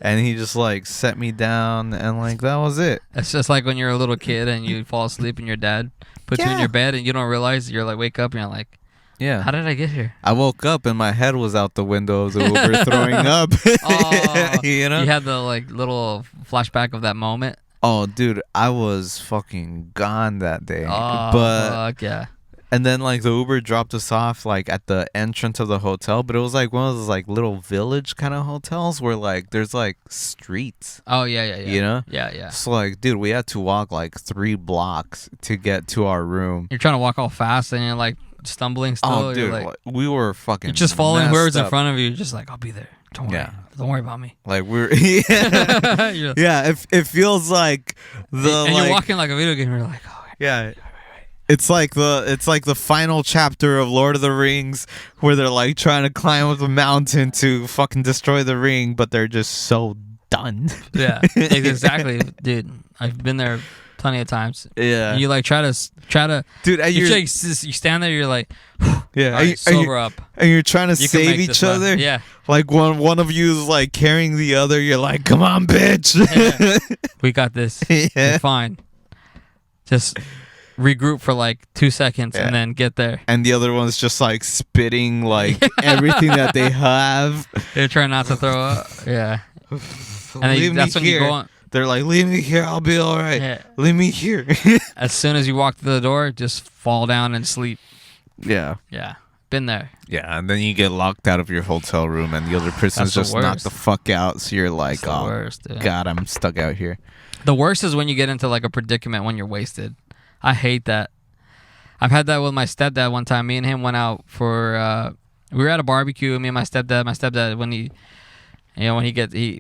Speaker 1: And he just, like, set me down, and, like, that was it.
Speaker 2: It's just like when you're a little kid and you fall asleep and your dad puts you in your bed and you don't realize, you're like, wake up and you're like,
Speaker 1: yeah,
Speaker 2: how did I get here?
Speaker 1: I woke up and my head was out the window of the Uber throwing up.
Speaker 2: Oh,
Speaker 1: you know?
Speaker 2: You had the, like, little flashback of that moment.
Speaker 1: Oh, dude, I was fucking gone that day.
Speaker 2: Oh,
Speaker 1: but
Speaker 2: fuck yeah.
Speaker 1: And then, like, the Uber dropped us off, like, at the entrance of the hotel. But it was, like, one of those, like, little village kind of hotels where, like, there's, like, streets.
Speaker 2: Oh, yeah.
Speaker 1: You know?
Speaker 2: Yeah.
Speaker 1: So, like, dude, we had to walk, like, 3 blocks to get to our room.
Speaker 2: You're trying to walk all fast and you're, like, stumbling still.
Speaker 1: Oh, dude,
Speaker 2: like,
Speaker 1: we were fucking
Speaker 2: you're just following words in
Speaker 1: up.
Speaker 2: front of you. You're just like, I'll be there. Don't worry.
Speaker 1: Yeah.
Speaker 2: Don't worry about me.
Speaker 1: Like, we're... yeah, yeah, it feels like the,
Speaker 2: and
Speaker 1: like...
Speaker 2: you're walking like a video game. You're like, oh,
Speaker 1: yeah. It's like the final chapter of Lord of the Rings where they're like trying to climb up a mountain to fucking destroy the ring, but they're just so done.
Speaker 2: Yeah, exactly, dude. I've been there plenty of times.
Speaker 1: Yeah.
Speaker 2: And you like try to,
Speaker 1: dude. And
Speaker 2: you stand there. You're like,
Speaker 1: yeah,
Speaker 2: all right, sober up.
Speaker 1: And you're trying to
Speaker 2: You can
Speaker 1: save
Speaker 2: make
Speaker 1: each
Speaker 2: this
Speaker 1: other.
Speaker 2: one. Yeah.
Speaker 1: Like one of you is like carrying the other. You're like, come on, bitch.
Speaker 2: Yeah. We got this.
Speaker 1: Yeah.
Speaker 2: You're fine. Just regroup for like 2 seconds and then get there.
Speaker 1: And the other one's just like spitting like everything that they have.
Speaker 2: They're trying not to throw up. Yeah. And then that's when you go on.
Speaker 1: They're like, leave me here, I'll be all right.
Speaker 2: Yeah.
Speaker 1: Leave me here.
Speaker 2: As soon as you walk through the door, just fall down and sleep.
Speaker 1: Yeah.
Speaker 2: Yeah. Been there.
Speaker 1: Yeah, and then you get locked out of your hotel room and the other person's
Speaker 2: That's the
Speaker 1: just knocked
Speaker 2: worst.
Speaker 1: the fuck out. So you're like,
Speaker 2: That's the
Speaker 1: oh,
Speaker 2: worst, dude.
Speaker 1: God, I'm stuck out here.
Speaker 2: The worst is when you get into like a predicament when you're wasted. I hate that. I've had that with my stepdad one time. Me and him went out for we were at a barbecue. Me and my stepdad when he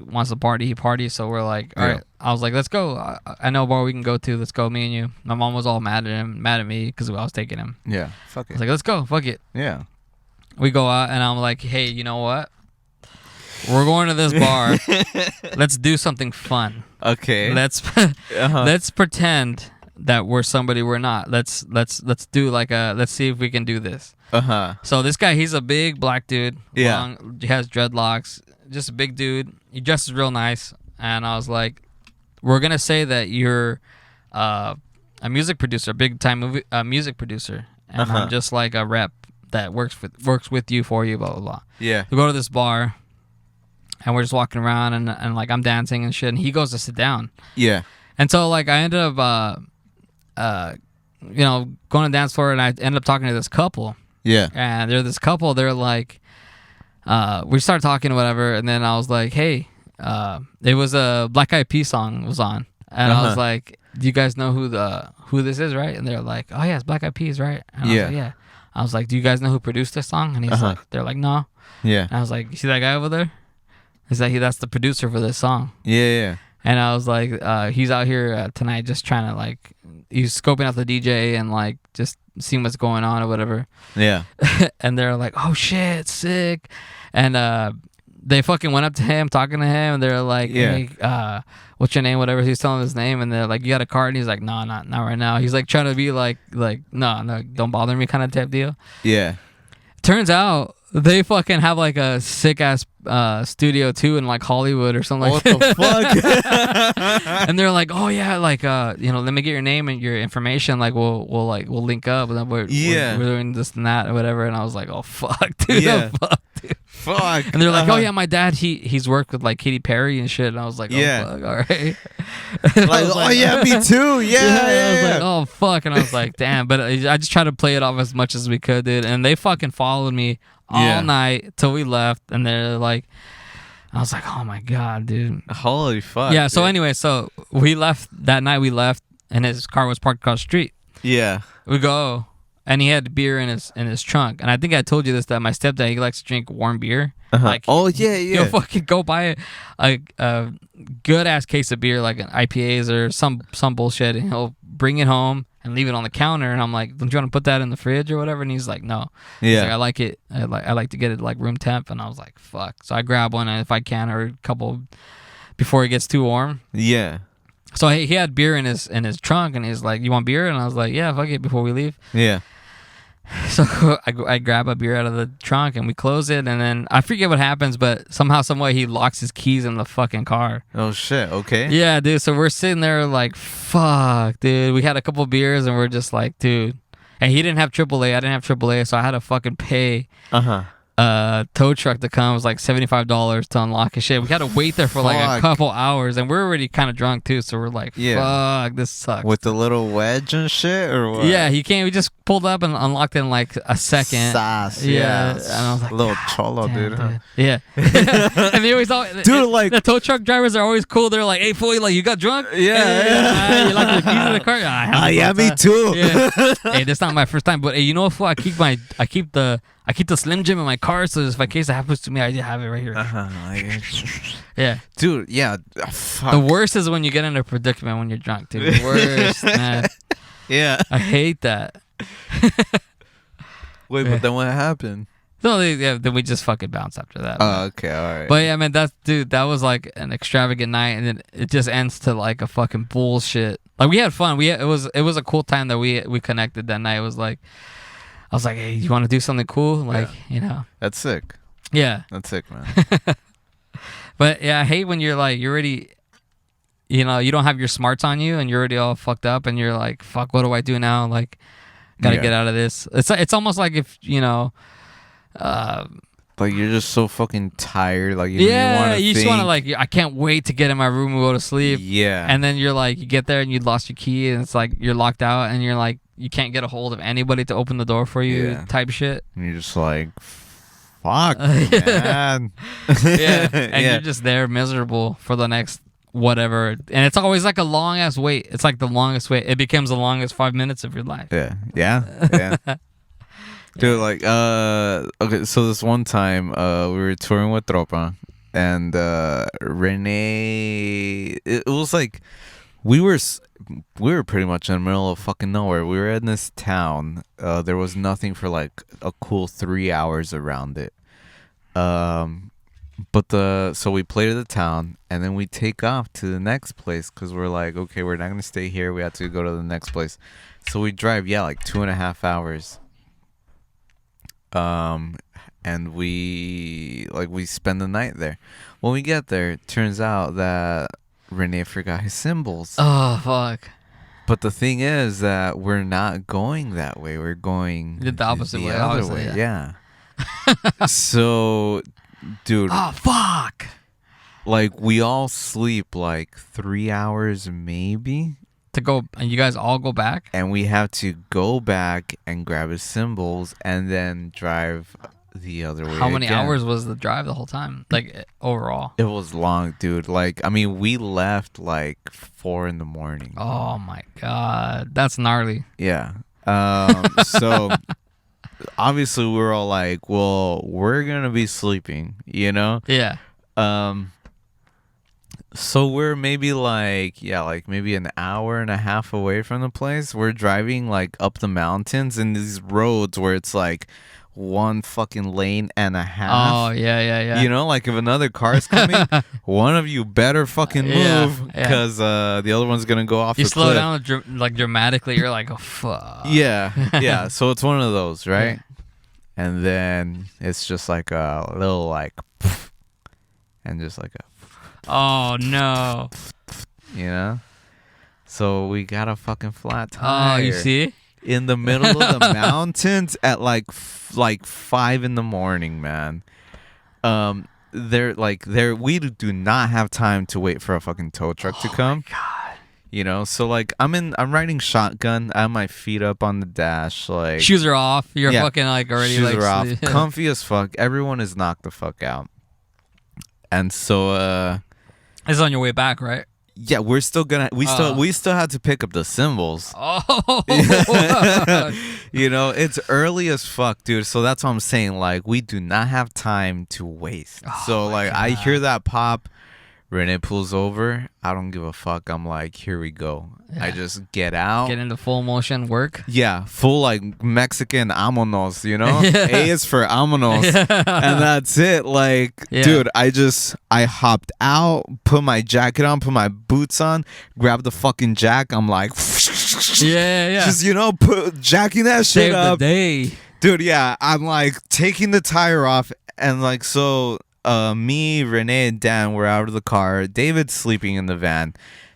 Speaker 2: wants to party, he parties. So we're like, all right. I was like, let's go. I know a bar we can go to. Let's go, me and you. My mom was all mad at me because I was taking him.
Speaker 1: Yeah, fuck
Speaker 2: I
Speaker 1: it.
Speaker 2: was like, let's go, fuck it.
Speaker 1: Yeah.
Speaker 2: We go out and I'm like, hey, you know what? We're going to this bar. Let's do something fun.
Speaker 1: Okay.
Speaker 2: Let's pretend that we're somebody we're not. Let's do like let's see if we can do this. So this guy, he's a big black dude.
Speaker 1: Yeah.
Speaker 2: Long, he has dreadlocks. Just a big dude. He dresses real nice. And I was like, we're gonna say that you're a music producer, a big time music producer, and I'm just like a rep. that works with you for you, blah blah blah.
Speaker 1: Yeah.
Speaker 2: We go to this bar, and we're just walking around, and like I'm dancing and shit, and he goes to sit down.
Speaker 1: Yeah.
Speaker 2: And so like I ended up going to dance floor, and I ended up talking to this couple.
Speaker 1: Yeah.
Speaker 2: And they're this couple. They're like, we started talking or whatever, and then I was like, hey, it was a Black Eyed Peas song was on, and I was like, do you guys know who this is, right? And they're like, oh yeah, it's Black Eyed Peas, right? And I was like, yeah. I was like, do you guys know who produced this song? And he's like, they're like, no.
Speaker 1: Yeah.
Speaker 2: And I was like, you see that guy over there? He's like, that's the producer for this song.
Speaker 1: Yeah.
Speaker 2: And I was like, he's out here tonight just trying to like, he's scoping out the DJ and like just seeing what's going on or whatever.
Speaker 1: Yeah.
Speaker 2: And they're like, oh shit, sick. And they fucking went up to him, talking to him, and they're like, hey, what's your name, whatever. He's telling his name, and they're like, you got a card? And he's like, no, not right now. He's like trying to be like no, don't bother me kind of type deal.
Speaker 1: Yeah.
Speaker 2: Turns out they fucking have like a sick ass studio too in like Hollywood or something like
Speaker 1: that. What the
Speaker 2: fuck? And they're like, oh yeah, like let me get your name and your information, like we'll link up, and then we're doing this and that or whatever. And I was like, oh fuck, dude.
Speaker 1: Yeah.
Speaker 2: Fuck, dude.
Speaker 1: Fuck.
Speaker 2: And they're like, oh yeah, my dad he's worked with like Katy Perry and shit. And I was like, oh fuck, all right.
Speaker 1: Like, oh yeah, me too. Yeah.
Speaker 2: I was like, oh fuck. And I was like, damn. But I just tried to play it off as much as we could, dude. And they fucking followed me all night till we left, and they're like, I was like, oh my god, dude.
Speaker 1: Holy fuck.
Speaker 2: Yeah. So anyway, so we left that night. We left, and his car was parked across the street.
Speaker 1: Yeah.
Speaker 2: We go, and he had beer in his trunk. And I think I told you this, that my stepdad, he likes to drink warm beer. Like, he'll fucking go buy a good ass case of beer, like an IPAs or some bullshit, and he'll bring it home and leave it on the counter. And I'm like, don't you want to put that in the fridge or whatever? And he's like, no.
Speaker 1: Yeah.
Speaker 2: He's like, I like it. I like to get it like room temp. And I was like, fuck. So I grab one, and if I can, or a couple before it gets too warm.
Speaker 1: Yeah.
Speaker 2: So he had beer in his trunk, and he's like, you want beer? And I was like, yeah, fuck it, before we leave.
Speaker 1: Yeah.
Speaker 2: So I grab a beer out of the trunk, and we close it, and then I forget what happens, but somehow, someway, he locks his keys in the fucking car.
Speaker 1: Oh shit. Okay.
Speaker 2: Yeah, dude. So we're sitting there like, fuck, dude. We had a couple beers, and we're just like, dude. And he didn't have AAA. I didn't have AAA, so I had to fucking pay tow truck to come. It was like $75 to unlock his shit. We had to wait there for like a couple hours, and we're already kind of drunk too, so we're like, fuck, this sucks.
Speaker 1: With the little wedge and shit, or what?
Speaker 2: Yeah, he came. We just pulled up and unlocked it in like a second.
Speaker 1: Sass,
Speaker 2: yeah. And I was like,
Speaker 1: little cholo, dude. Huh?
Speaker 2: Yeah. And they always,
Speaker 1: dude, like
Speaker 2: the tow truck drivers are always cool. They're like, hey, fool, like, you got drunk?
Speaker 1: Yeah.
Speaker 2: You like the keys in the car?
Speaker 1: Yeah, me too.
Speaker 2: Yeah. Hey, that's not my first time, but hey, you know what, fool? I keep the Slim Jim in my car, so if in case it happens to me, I have it right here. Yeah.
Speaker 1: Dude, yeah. Fuck.
Speaker 2: The worst is when you get in a predicament when you're drunk, dude. The worst, man.
Speaker 1: Yeah.
Speaker 2: I hate that.
Speaker 1: Wait, but then what happened?
Speaker 2: No, then we just fucking bounced after that.
Speaker 1: Oh, okay, all right.
Speaker 2: But yeah, man, that was like an extravagant night, and then it just ends to like a fucking bullshit. Like, we had fun. It was a cool time that we connected that night. It was like, I was like, hey, you want to do something cool? Like,
Speaker 1: That's sick.
Speaker 2: Yeah.
Speaker 1: That's sick, man.
Speaker 2: But yeah, I hate when you're like, you're already, you don't have your smarts on you, and you're already all fucked up, and you're like, fuck, what do I do now? Like, gotta get out of this. It's almost like if,
Speaker 1: like, you're just so fucking tired. Like, you
Speaker 2: just want to, like, I can't wait to get in my room and go to sleep.
Speaker 1: Yeah.
Speaker 2: And then you're like, you get there and you lost your key, and it's like you're locked out, and you're like, you can't get a hold of anybody to open the door for you, type shit.
Speaker 1: And you're just like, fuck, man.
Speaker 2: And you're just there miserable for the next whatever. And it's always like a long ass wait. It's like the longest wait. It becomes the longest 5 minutes of your life.
Speaker 1: Yeah. Dude, like, okay, so this one time, we were touring with Tropa, and Renee, it was like, we were pretty much in the middle of fucking nowhere. We were in this town. There was nothing for like a cool 3 hours around it. So we played at the town, and then we take off to the next place because we're like, okay, we're not gonna stay here. We have to go to the next place. So we drive, like 2.5 hours. And we spend the night there. When we get there, it turns out that Renee forgot his cymbals.
Speaker 2: Oh fuck!
Speaker 1: But the thing is that we're not going that way. We're going
Speaker 2: The opposite way,
Speaker 1: other
Speaker 2: obviously,
Speaker 1: way. Yeah. So, dude,
Speaker 2: Oh fuck!
Speaker 1: like we all sleep like 3 hours maybe,
Speaker 2: To go, and you guys all go back.
Speaker 1: and we have to go back and grab his symbols and then drive the other way.
Speaker 2: How many
Speaker 1: again.
Speaker 2: hours was the drive the whole time? Like overall?
Speaker 1: It was long, dude. Like, I mean, we left like 4 in the morning.
Speaker 2: Oh my god, that's gnarly.
Speaker 1: Yeah. So obviously we were all like, well, we're gonna be sleeping, you know?
Speaker 2: Yeah.
Speaker 1: So we're maybe like, yeah, like maybe an hour and a half away from the place. We're driving like up the mountains in these roads where it's like one fucking lane and a half.
Speaker 2: Oh yeah.
Speaker 1: You know, like if another car's coming, one of you better fucking
Speaker 2: Yeah,
Speaker 1: move
Speaker 2: yeah.
Speaker 1: because the other one's gonna go off
Speaker 2: You
Speaker 1: the
Speaker 2: slow
Speaker 1: cliff.
Speaker 2: down like dramatically. You're like, oh fuck.
Speaker 1: Yeah. So it's one of those, right?
Speaker 2: Yeah.
Speaker 1: And then it's just like a little like, and just like a,
Speaker 2: Oh no.
Speaker 1: you know. So we got a fucking flat
Speaker 2: Oh,
Speaker 1: tire.
Speaker 2: you see?
Speaker 1: In the middle of the mountains at like 5 in the morning, man. We do not have time to wait for a fucking tow truck to come.
Speaker 2: God.
Speaker 1: You know, so like I'm riding shotgun. I have my feet up on the dash, like
Speaker 2: Shoes are off. You're
Speaker 1: Yeah.
Speaker 2: fucking like already
Speaker 1: shoes
Speaker 2: like
Speaker 1: are off,
Speaker 2: sleep-
Speaker 1: comfy as fuck. Everyone is knocked the fuck out, and so
Speaker 2: This is on your way back, right?
Speaker 1: yeah, we're still gonna we still had to pick up the symbols.
Speaker 2: Oh.
Speaker 1: You know, it's early as fuck, dude. So that's what I'm saying. Like, we do not have time to waste. So, like, I hear that pop. Renee pulls over. I don't give a fuck. I'm like, here we go.
Speaker 2: Yeah.
Speaker 1: I just get out.
Speaker 2: Get into full motion work.
Speaker 1: Yeah, full like Mexican vámonos, you know?
Speaker 2: Yeah.
Speaker 1: A is for vámonos.
Speaker 2: Yeah.
Speaker 1: And that's it. Like,
Speaker 2: Yeah.
Speaker 1: dude, I hopped out, put my jacket on, put my boots on, grabbed the fucking jack. I'm like,
Speaker 2: Yeah.
Speaker 1: just, you know, jacking that shit
Speaker 2: Save
Speaker 1: up.
Speaker 2: the day.
Speaker 1: Dude, yeah, I'm like taking the tire off, and like, so me, Renee, and Dan were out of the car. David's sleeping in the van.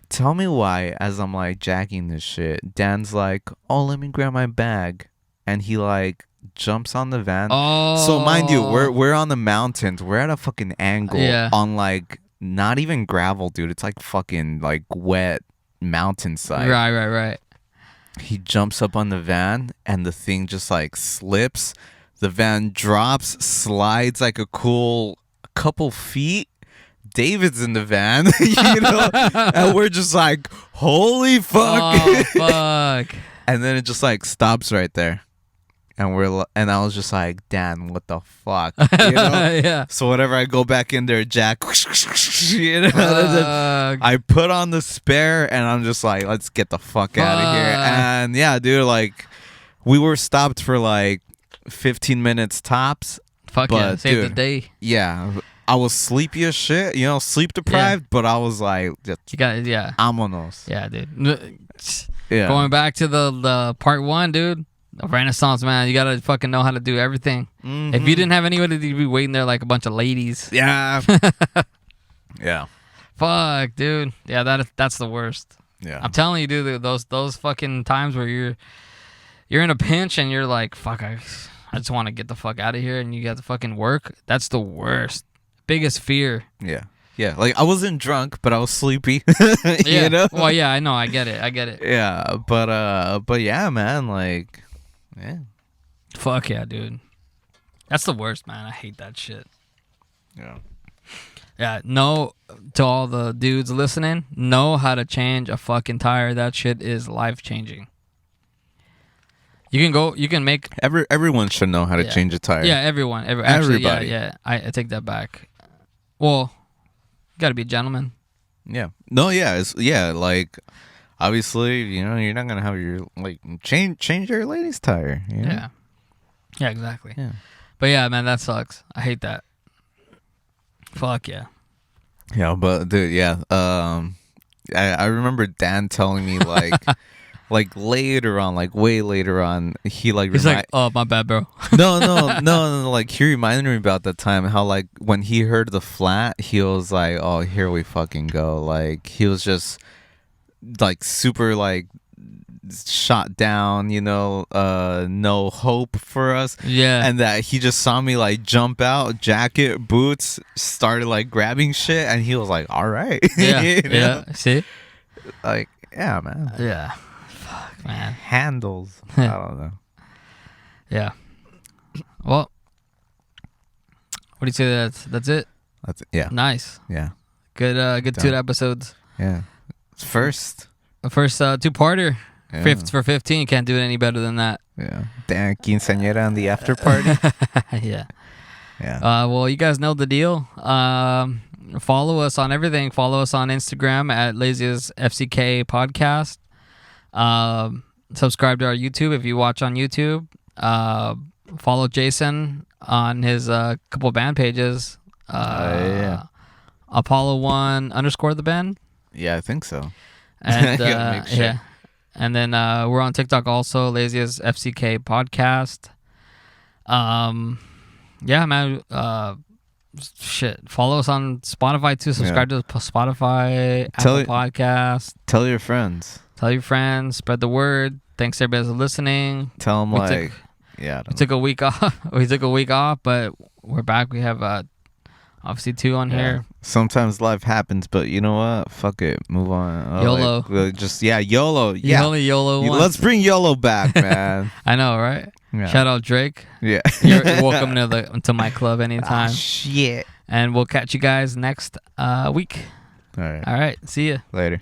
Speaker 1: Tell me why, as I'm like jacking this shit, Dan's like, oh, let me grab my bag, and he like jumps on the van.
Speaker 2: Oh.
Speaker 1: So mind you, we're on the mountains. We're at a fucking angle
Speaker 2: Yeah.
Speaker 1: on like not even gravel, dude. It's like fucking like wet mountainside.
Speaker 2: Right.
Speaker 1: He jumps up on the van, and the thing just like slips. The van drops, slides like a cool couple feet. David's in the van, you know, and we're just like, holy fuck.
Speaker 2: Oh fuck.
Speaker 1: And then it just like stops right there. And I was just like, Dan, what the fuck? You know?
Speaker 2: Yeah.
Speaker 1: So whenever I go back in there, Jack, you know,
Speaker 2: Fuck.
Speaker 1: I put on the spare, and I'm just like, let's get the fuck out of here.
Speaker 2: Fuck.
Speaker 1: And yeah, dude, like, we were stopped for like 15 minutes tops.
Speaker 2: Fuck yeah.
Speaker 1: But,
Speaker 2: Save the
Speaker 1: dude,
Speaker 2: day.
Speaker 1: Yeah, I was sleepy as shit, you know, sleep deprived, but I was like, just
Speaker 2: You got yeah.
Speaker 1: vámonos.
Speaker 2: Yeah, dude.
Speaker 1: Yeah.
Speaker 2: Going back to the part 1, dude. The Renaissance, man. You gotta fucking know how to do everything.
Speaker 1: Mhm.
Speaker 2: If you didn't have anybody, you'd be waiting there like a bunch of ladies.
Speaker 1: Yeah. Yeah.
Speaker 2: Fuck, dude. Yeah, that's the worst.
Speaker 1: Yeah.
Speaker 2: I'm telling you, dude. Those fucking times where you're in a pinch and you're like, fuck, I just want to get the fuck out of here, and you got to fucking work. That's the worst. Biggest fear.
Speaker 1: Yeah. Yeah. Like, I wasn't drunk, but I was sleepy.
Speaker 2: Yeah.
Speaker 1: You know?
Speaker 2: Well, yeah, I know. I get it.
Speaker 1: Yeah. But yeah, man, like, yeah.
Speaker 2: Fuck yeah, dude. That's the worst, man. I hate that shit.
Speaker 1: Yeah.
Speaker 2: Yeah, know to all the dudes listening, know how to change a fucking tire. That shit is life changing. You can make
Speaker 1: Everyone should know how to
Speaker 2: Yeah.
Speaker 1: change a tire.
Speaker 2: yeah, everyone. Actually,
Speaker 1: Everybody.
Speaker 2: Yeah. I take that back. Well, you gotta be a gentleman.
Speaker 1: Yeah. No, yeah. Like, obviously, you know, you're not going to have your, like, change your lady's tire. You know?
Speaker 2: Yeah. Yeah, exactly.
Speaker 1: Yeah.
Speaker 2: But yeah, man, that sucks. I hate that. Fuck yeah.
Speaker 1: Yeah, but dude, yeah. I remember Dan telling me like like later on, like way later on, he like
Speaker 2: He's like, oh, my bad, bro.
Speaker 1: no, like he reminded me about that time how like when he heard the flat, he was like, oh, here we fucking go. Like he was just like super like shot down, no hope for us.
Speaker 2: Yeah.
Speaker 1: And that he just saw me like jump out, jacket, boots, started like grabbing shit, and he was like, all right.
Speaker 2: Yeah.
Speaker 1: You know?
Speaker 2: Yeah. See?
Speaker 1: Like, yeah, man.
Speaker 2: Yeah. Fuck, man.
Speaker 1: Handles. I don't know.
Speaker 2: Yeah. Well, what do you say? That's it.
Speaker 1: That's it. Yeah.
Speaker 2: Nice.
Speaker 1: Yeah.
Speaker 2: Good. Good
Speaker 1: Done.
Speaker 2: 2 episodes.
Speaker 1: Yeah. First.
Speaker 2: The first 2-parter.
Speaker 1: Yeah.
Speaker 2: 5th for 15. Can't do it any better than that.
Speaker 1: Yeah. Damn, Quiceañera and the after party.
Speaker 2: Yeah.
Speaker 1: Yeah.
Speaker 2: Well, you guys know the deal. Follow us on everything. Follow us on Instagram at Laziest FCK Podcast. Subscribe to our YouTube if you watch on YouTube. Follow Jason on his couple band pages.
Speaker 1: Yeah.
Speaker 2: Apollo1_ the band.
Speaker 1: Yeah, I think so.
Speaker 2: And
Speaker 1: Gotta make sure.
Speaker 2: yeah. And then we're on TikTok also, Laziest FCK Podcast. Yeah, man. Shit. Follow us on Spotify too. Subscribe to Spotify,
Speaker 1: Tell
Speaker 2: Apple Podcast.
Speaker 1: Tell your friends.
Speaker 2: Tell your friends. Spread the word. Thanks everybody for listening.
Speaker 1: Tell them
Speaker 2: We took a week off. We took a week off, but we're back. We have obviously 2 on here.
Speaker 1: Sometimes life happens, but you know what? Fuck it. Move on.
Speaker 2: YOLO.
Speaker 1: YOLO.
Speaker 2: You
Speaker 1: Yeah.
Speaker 2: only YOLO once.
Speaker 1: Let's bring YOLO back, man.
Speaker 2: I know, right?
Speaker 1: Yeah.
Speaker 2: Shout out Drake.
Speaker 1: Yeah.
Speaker 2: You're welcome to my club anytime.
Speaker 1: Shit.
Speaker 2: And we'll catch you guys next week.
Speaker 1: All right.
Speaker 2: All right. See ya.
Speaker 1: Later.